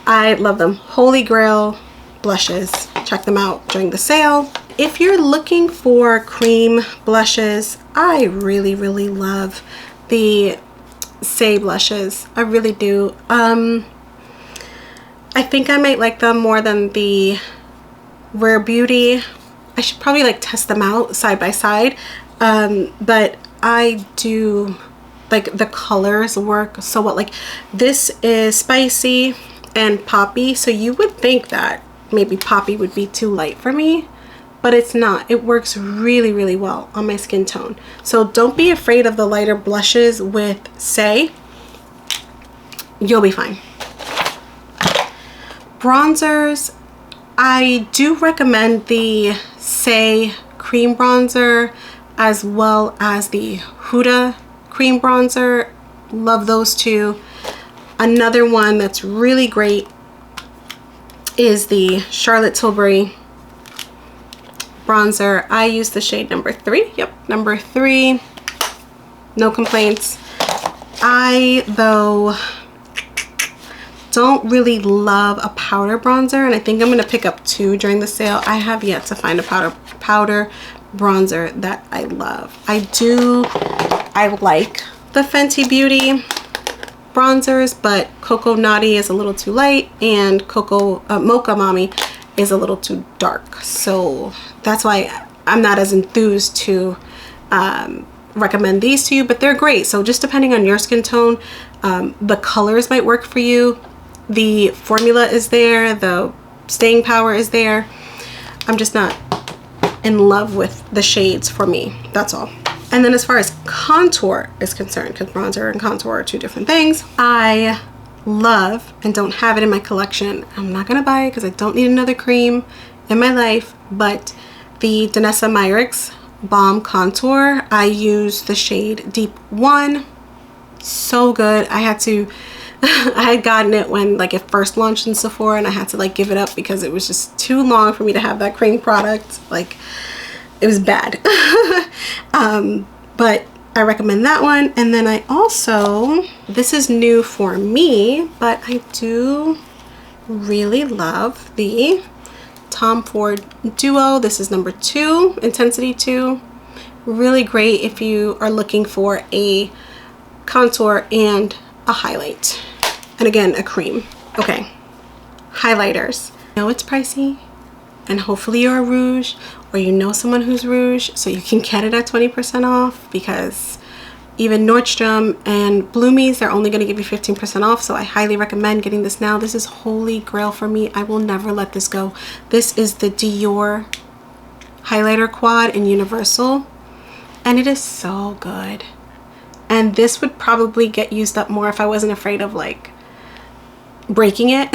I love them. Holy Grail blushes. Check them out during the sale. If you're looking for cream blushes, I really, really love the C.E.O blushes. I really do. I think I might like them more than the Rare Beauty. I should probably like test them out side by side. But I do like the colors work so well. Like this is spicy and poppy, so you would think that maybe poppy would be too light for me, but it's not. It works really, really well on my skin tone. So don't be afraid of the lighter blushes with C.E.O. You'll be fine. Bronzers, I do recommend the C.E.O cream bronzer as well as the Huda cream bronzer. Love those two. Another one that's really great is the Charlotte Tilbury bronzer. I use the shade number 3. Yep, number 3. No complaints. I, though, don't really love a powder bronzer, and I think I'm going to pick up 2 during the sale. I have yet to find a powder bronzer that I love. I like the Fenty Beauty bronzers, but Cocoa Naughty is a little too light, and Mocha Mommy is a little too dark. So that's why I'm not as enthused to recommend these to you, but they're great. So just depending on your skin tone, the colors might work for you. The formula is there, the staying power is there. I'm just not in love with the shades for me, that's all. And then as far as contour is concerned, because bronzer and contour are 2 different things, I love, and don't have it in my collection, I'm not gonna buy it because I don't need another cream in my life, but the Danessa Myricks Balm Contour. I use the shade Deep 1. So good. I had gotten it when like it first launched in Sephora, and I had to like give it up because it was just too long for me to have that cream product. Like, it was bad. But I recommend that one. And then I also, this is new for me, but I do really love the Tom Ford Duo. This is number 2, Intensity 2. Really great if you are looking for a contour and a highlight, and again a cream. Okay, highlighters. I know it's pricey, and hopefully you're a Rouge, or you know someone who's Rouge, so you can get it at 20% off, because even Nordstrom and Bloomies, they're only going to give you 15% off. So I highly recommend getting this now. This is Holy Grail for me. I will never let this go. This is the Dior highlighter quad in Universal, and it is so good. And this would probably get used up more if I wasn't afraid of like breaking it,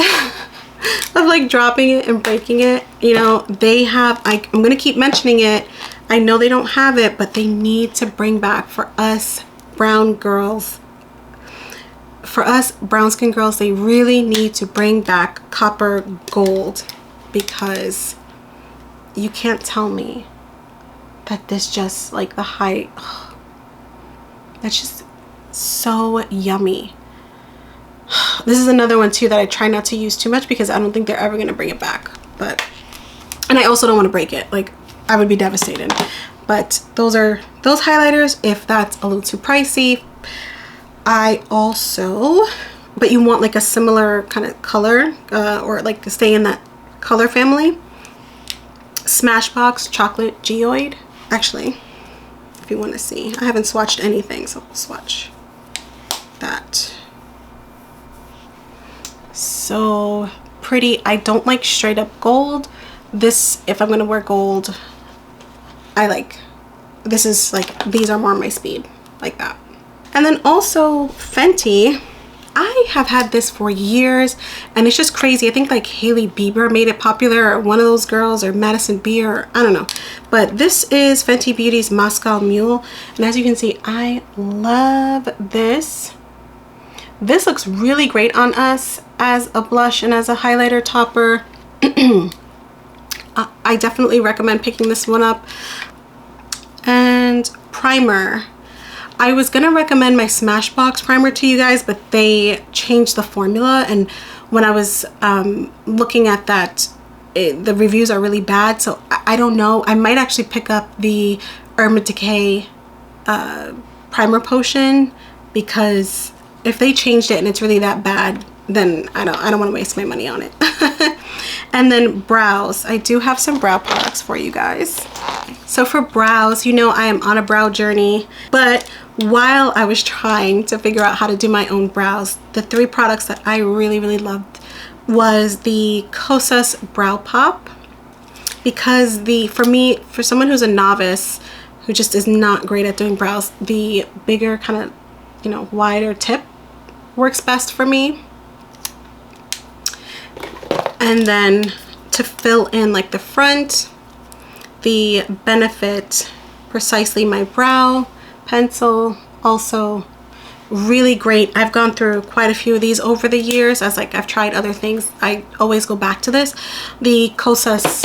of like dropping it and breaking it. You know, they have, I'm gonna keep mentioning it, I know they don't have it, but they need to bring back, for us brown girls, for us brown skin girls, they really need to bring back copper gold, because you can't tell me that this just like the high, that's just so yummy. This is another one too that I try not to use too much, because I don't think they're ever going to bring it back. But, and I also don't want to break it. Like, I would be devastated. But those are those highlighters. If that's a little too pricey, I also, but you want like a similar kind of color, or like to stay in that color family, Smashbox Chocolate Geoid. Actually, if you want to see, I haven't swatched anything, so I'll swatch that. So pretty. I don't like straight up gold. This, if I'm gonna wear gold, I like, this is like, these are more my speed, like that. And then also Fenty, I have had this for years and it's just crazy. I think like Hailey Bieber made it popular, or one of those girls, or Madison Beer, or I don't know. But this is Fenty Beauty's Moscow Mule, and as you can see, I love this. This looks really great on us as a blush and as a highlighter topper. I definitely recommend picking this one up. And primer. I was gonna recommend my Smashbox primer to you guys, but they changed the formula, and when I was looking at that, the reviews are really bad, so I don't know. I might actually pick up the Urban Decay primer potion, because if they changed it and it's really that bad, then I don't want to waste my money on it. And then brows. I do have some brow products for you guys. So for brows, you know I am on a brow journey, but while I was trying to figure out how to do my own brows, the 3 products that I really loved was the Kosas Brow Pop, because for someone who's a novice who just is not great at doing brows, the bigger kind of, you know, wider tip works best for me. And then to fill in like the front, the Benefit Precisely My Brow pencil, also really great. I've gone through quite a few of these over the years, as like I've tried other things. I always go back to this. The Kosas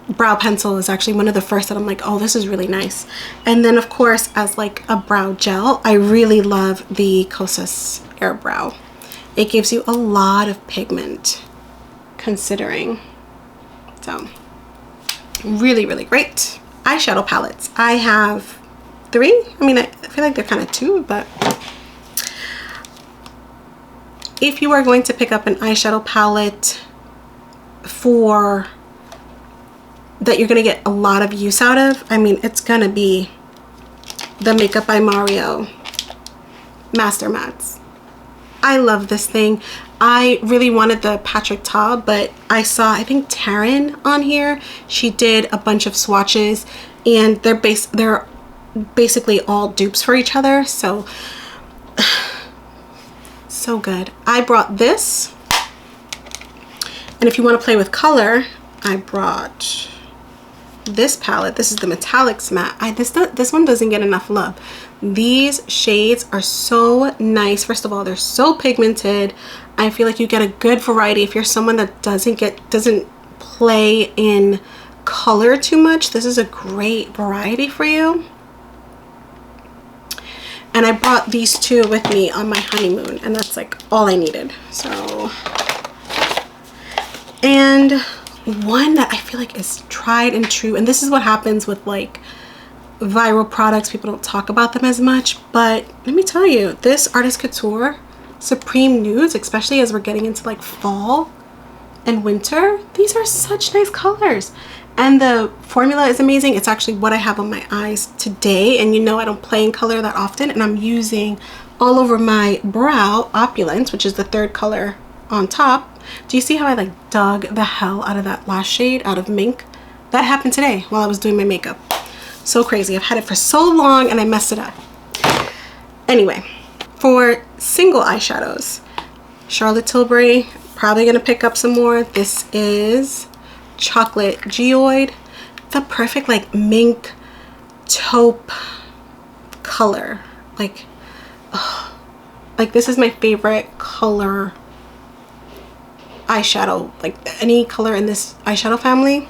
brow pencil is actually one of the first that I'm like, oh, this is really nice. And then of course, as like a brow gel, I really love the Kosas Air Brow. It gives you a lot of pigment, considering. So really great. Eyeshadow palettes. I have 3. I mean, I feel like they're kind of 2, but if you are going to pick up an eyeshadow palette for that you're gonna get a lot of use out of, I mean, it's gonna be the Makeup by Mario Master Mats. I love this thing. I really wanted the Patrick Ta, but I saw, I think Taryn on here, she did a bunch of swatches, and they're basically all dupes for each other, so so good. I brought this, and if you want to play with color, I brought this palette. This is the Metallics Matte. This one doesn't get enough love. These shades are so nice. First of all, they're so pigmented. I feel like you get a good variety if you're someone that doesn't play in color too much. This is a great variety for you. And I brought these 2 with me on my honeymoon, and that's like all I needed. So, and one that I feel like is tried and true, and this is what happens with like viral products, people don't talk about them as much, but let me tell you, this Artist Couture Supreme Nudes, especially as we're getting into like fall and winter, these are such nice colors, and the formula is amazing. It's actually what I have on my eyes today, and you know I don't play in color that often, and I'm using all over my brow Opulence, which is the 3rd color on top. Do you see how I like dug the hell out of that last shade out of Mink? That happened today while I was doing my makeup. So crazy. I've had it for so long and I messed it up. Anyway, for single eyeshadows, Charlotte Tilbury, probably gonna pick up some more. This is Chocolate Geoid. The perfect like mink taupe color. Like, oh, like this is my favorite color eyeshadow. Like any color in this eyeshadow family,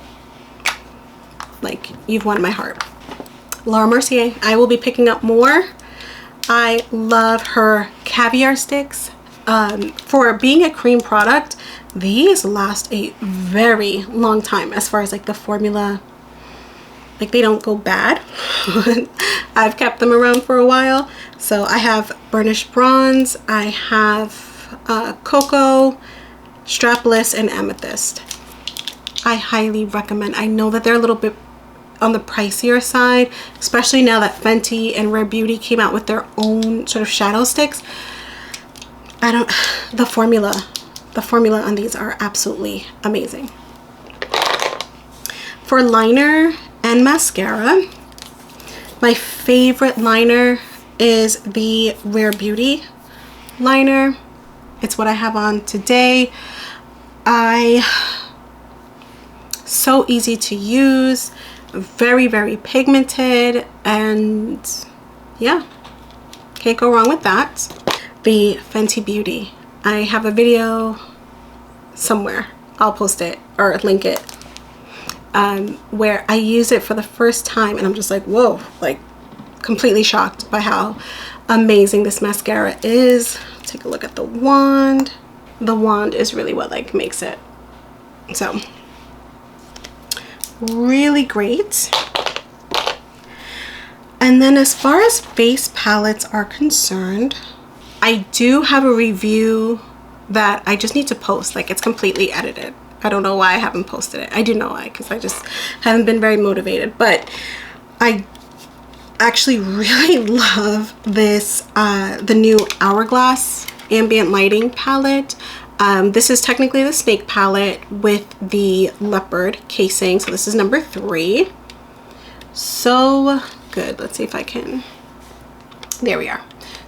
like you've won my heart. Laura Mercier. I will be picking up more. I love her caviar sticks. For being a cream product, these last a very long time as far as like the formula like they don't go bad. I've kept them around for a while. So I have Burnished Bronze, I have Cocoa, Strapless, and Amethyst. I highly recommend. I know that they're a little bit on the pricier side, especially now that Fenty and Rare Beauty came out with their own sort of shadow sticks. The formula on these are absolutely amazing. For liner and mascara, my favorite liner is the Rare Beauty liner. It's what I have on today. So easy to use, very, very pigmented, and yeah, can't go wrong with that. The Fenty Beauty, I have a video somewhere, I'll post it or link it, where I use it for the first time and I'm just like, whoa, like completely shocked by how amazing this mascara is. Take a look at the wand. The wand is really what like makes it. So really great. And then as far as face palettes are concerned, I do have a review that I just need to post. Like, it's completely edited. I don't know why I haven't posted it. I do know why, because I just haven't been very motivated. But I actually really love this, the new Hourglass Ambient Lighting palette. This is technically the Snake palette with the leopard casing. So this is number 3. So good. Let's see if I can. There we are.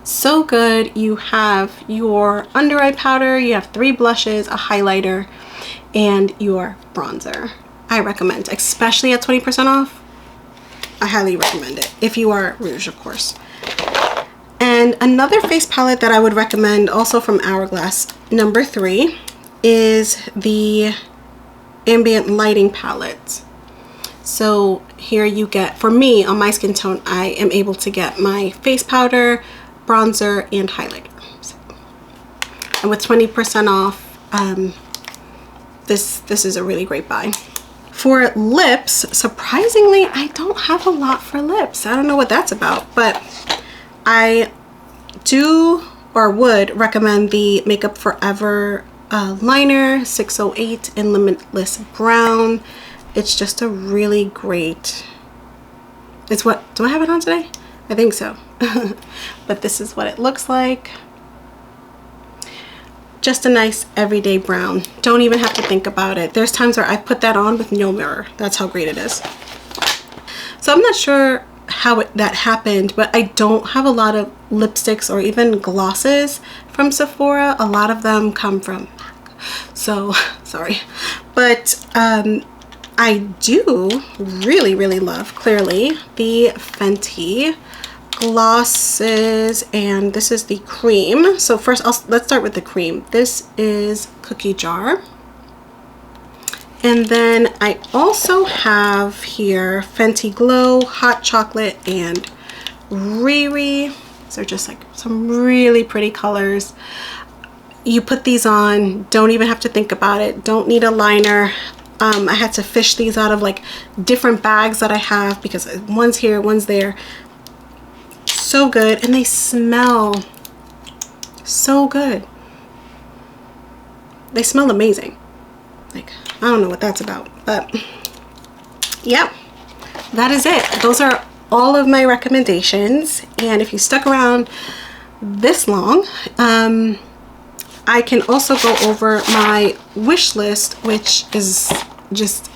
So good. You have your under eye powder, you have 3 blushes, a highlighter, and your bronzer. I recommend, especially at 20% off. I highly recommend it if you are Rouge, of course. And another face palette that I would recommend, also from Hourglass, number 3, is the Ambient Lighting palette. So here you get, for me, on my skin tone, I am able to get my face powder, bronzer, and highlighter. So, and with 20% off, this is a really great buy. For lips, surprisingly, I don't have a lot for lips. I don't know what that's about, but I do or would recommend the Makeup Forever liner 608 in Limitless Brown. It's just a really great, it's what, do I have it on today? I think so. But this is what it looks like. Just a nice everyday brown. Don't even have to think about it. There's times where I put that on with no mirror. That's how great it is. So I'm not sure how that happened, but I don't have a lot of lipsticks or even glosses from Sephora. A lot of them come from MAC. So sorry. But I do really love, clearly, the Fenty glosses, and this is the cream. So first, let's start with the cream. This is Cookie Jar. And then I also have here Fenty Glow, Hot Chocolate, and Riri. These are just like some really pretty colors. You put these on, don't even have to think about it. Don't need a liner. I had to fish these out of like different bags that I have because one's here, one's there. So good, and they smell so good. They smell amazing. Like, I don't know what that's about, but yeah, that is it. Those are all of my recommendations, and if you stuck around this long, I can also go over my wish list, which is just,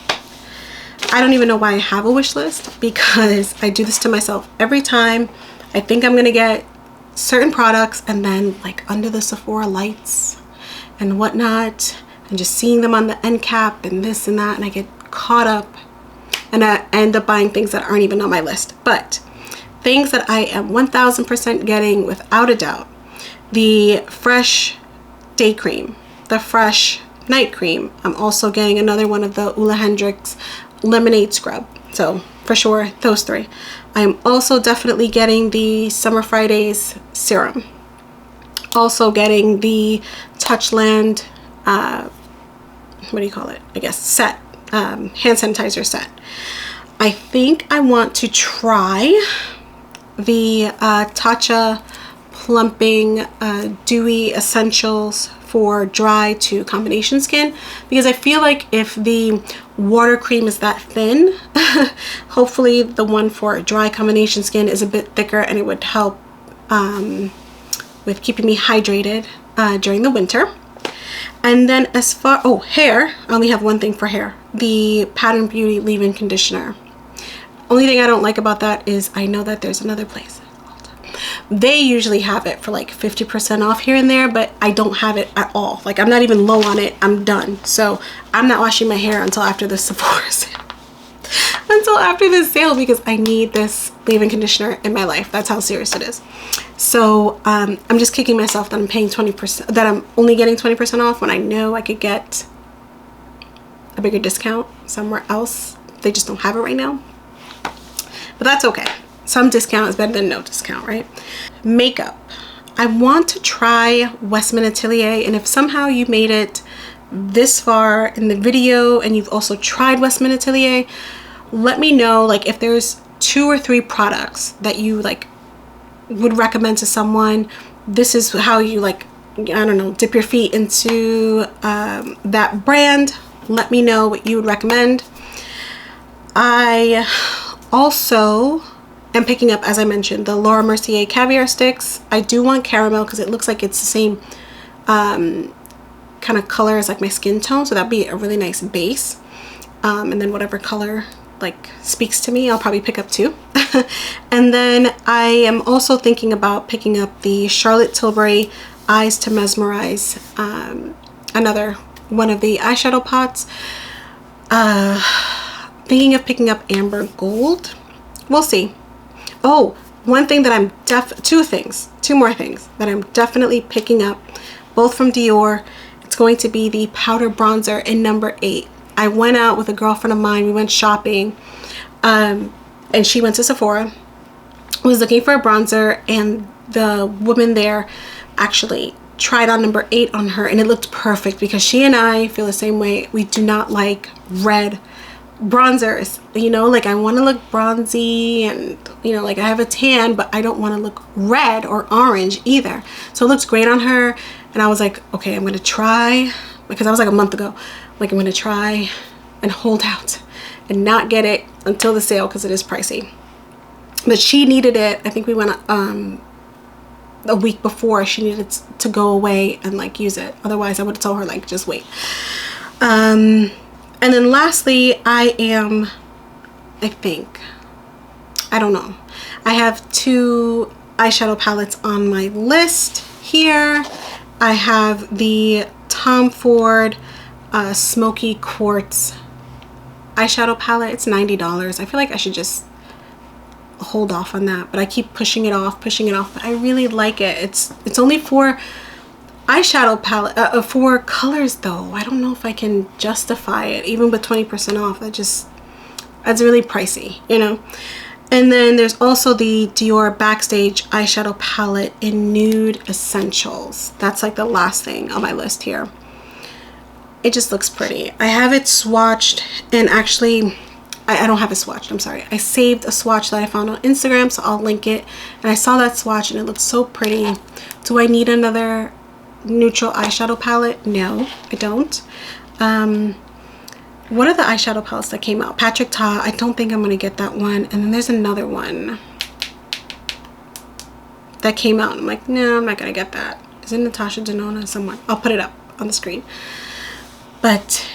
I don't even know why I have a wish list, because I do this to myself every time I think I'm gonna get certain products, and then like under the Sephora lights and whatnot, and just seeing them on the end cap and this and that, and I get caught up and I end up buying things that aren't even on my list. But things that I am 1000% getting without a doubt: the Fresh Day Cream, the Fresh Night Cream. I'm also getting another one of the OLEHENRIKSEN Lemonade Scrub. So for sure, those 3. I am also definitely getting the Summer Fridays Serum. Also getting the Touchland, what do you call it? I guess set, hand sanitizer set. I think I want to try the Tatcha Plumping Dewy Essentials for dry to combination skin, because I feel like if the water cream is that thin, hopefully the one for dry combination skin is a bit thicker, and it would help with keeping me hydrated during the winter. And then as far, oh, hair, I only have one thing for hair, the Pattern Beauty leave-in conditioner. Only thing I don't like about that is I know that there's another place. They usually have it for like 50% off here and there, but I don't have it at all. Like, I'm not even low on it. I'm done. So I'm not washing my hair until after the Sephora sale. Until after this sale, because I need this leave-in conditioner in my life. That's how serious it is. So I'm just kicking myself that I'm paying 20%, that I'm only getting 20% off when I know I could get a bigger discount somewhere else. They just don't have it right now. But that's okay. Some discount is better than no discount, right? Makeup. I want to try Westman Atelier, and if somehow you made it this far in the video and you've also tried Westman Atelier, let me know, like, if there's 2 or 3 products that you like would recommend to someone. This is how you, like, I don't know, dip your feet into that brand. Let me know what you would recommend. I also am picking up, as I mentioned, the Laura Mercier caviar sticks. I do want caramel because it looks like it's the same kind of color as like my skin tone, so that'd be a really nice base. And then whatever color like speaks to me, I'll probably pick up too. And then I am also thinking about picking up the Charlotte Tilbury Eyes to Mesmerize, another one of the eyeshadow pots. Thinking of picking up Amber Gold. We'll see. Oh, one thing that I'm two more things that I'm definitely picking up, both from Dior. It's going to be the powder bronzer in number 8. I went out with a girlfriend of mine. We went shopping, and she went to Sephora, was looking for a bronzer, and the woman there actually tried on number 8 on her, and it looked perfect because she and I feel the same way. We do not like red bronzers, you know, like I want to look bronzy, and you know, like I have a tan, but I don't want to look red or orange either. So it looks great on her, and I was like, okay, I'm gonna try, because I was like a month ago, like I'm gonna try and hold out and not get it until the sale because it is pricey. But she needed it. I think we went a week before. She needed to go away and like use it, otherwise I would have told her like just wait. And then lastly, I don't know, I have 2 eyeshadow palettes on my list here. I have the Tom Ford Smoky Quartz eyeshadow palette. It's $90. I feel like I should just hold off on that, but I keep pushing it off, but I really like it. It's only 4 eyeshadow palette, 4 colors though. I don't know if I can justify it even with 20% off. That's really pricey, you know. And then there's also the Dior Backstage eyeshadow palette in Nude Essentials. That's like the last thing on my list here. It just looks pretty. I have it swatched, and actually I don't have it swatched, I'm sorry. I saved a swatch that I found on Instagram, so I'll link it. And I saw that swatch and it looks so pretty. Do I need another neutral eyeshadow palette? No, I don't. What are the eyeshadow palettes that came out? Patrick Ta. I don't think I'm gonna get that one. And then there's another one that came out, and I'm like, no, I'm not gonna get that. Is it Natasha Denona? Someone, I'll put it up on the screen, but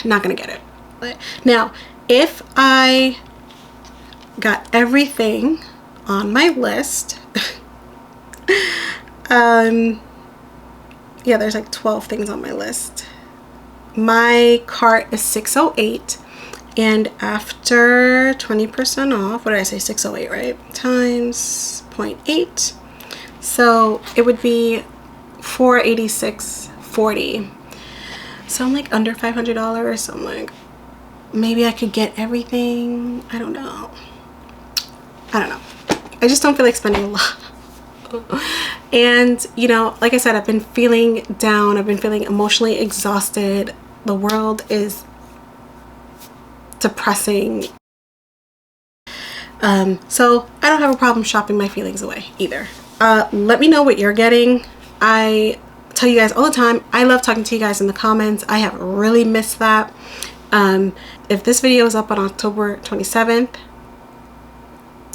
not gonna get it. But now, if I got everything on my list, yeah, there's like 12 things on my list. My cart is $608, and after 20% off, what did I say, 608, right, times 0.8, so it would be $486.40. So I'm like under $500, so I'm like, maybe I could get everything. I don't know. I just don't feel like spending a lot. And you know, like I said, I've been feeling down. I've been feeling emotionally exhausted. The world is depressing. So I don't have a problem shopping my feelings away either. Let me know what you're getting. I tell you guys all the time, I love talking to you guys in the comments. I have really missed that. If this video is up on October 27th,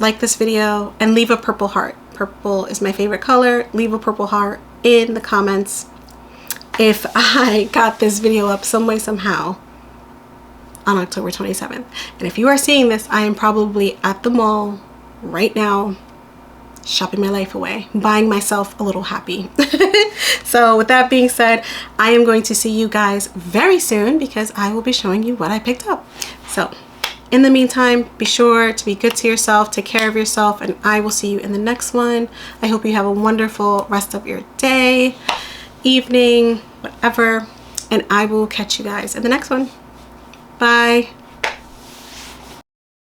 like this video and leave a purple heart. Purple is my favorite color. Leave a purple heart in the comments if I got this video up some way, somehow on October 27th. And if you are seeing this, I am probably at the mall right now, shopping my life away, buying myself a little happy. So with that being said, I am going to see you guys very soon because I will be showing you what I picked up. So in the meantime, be sure to be good to yourself, take care of yourself, and I will see you in the next one. I hope you have a wonderful rest of your day, evening, whatever, and I will catch you guys in the next one. Bye.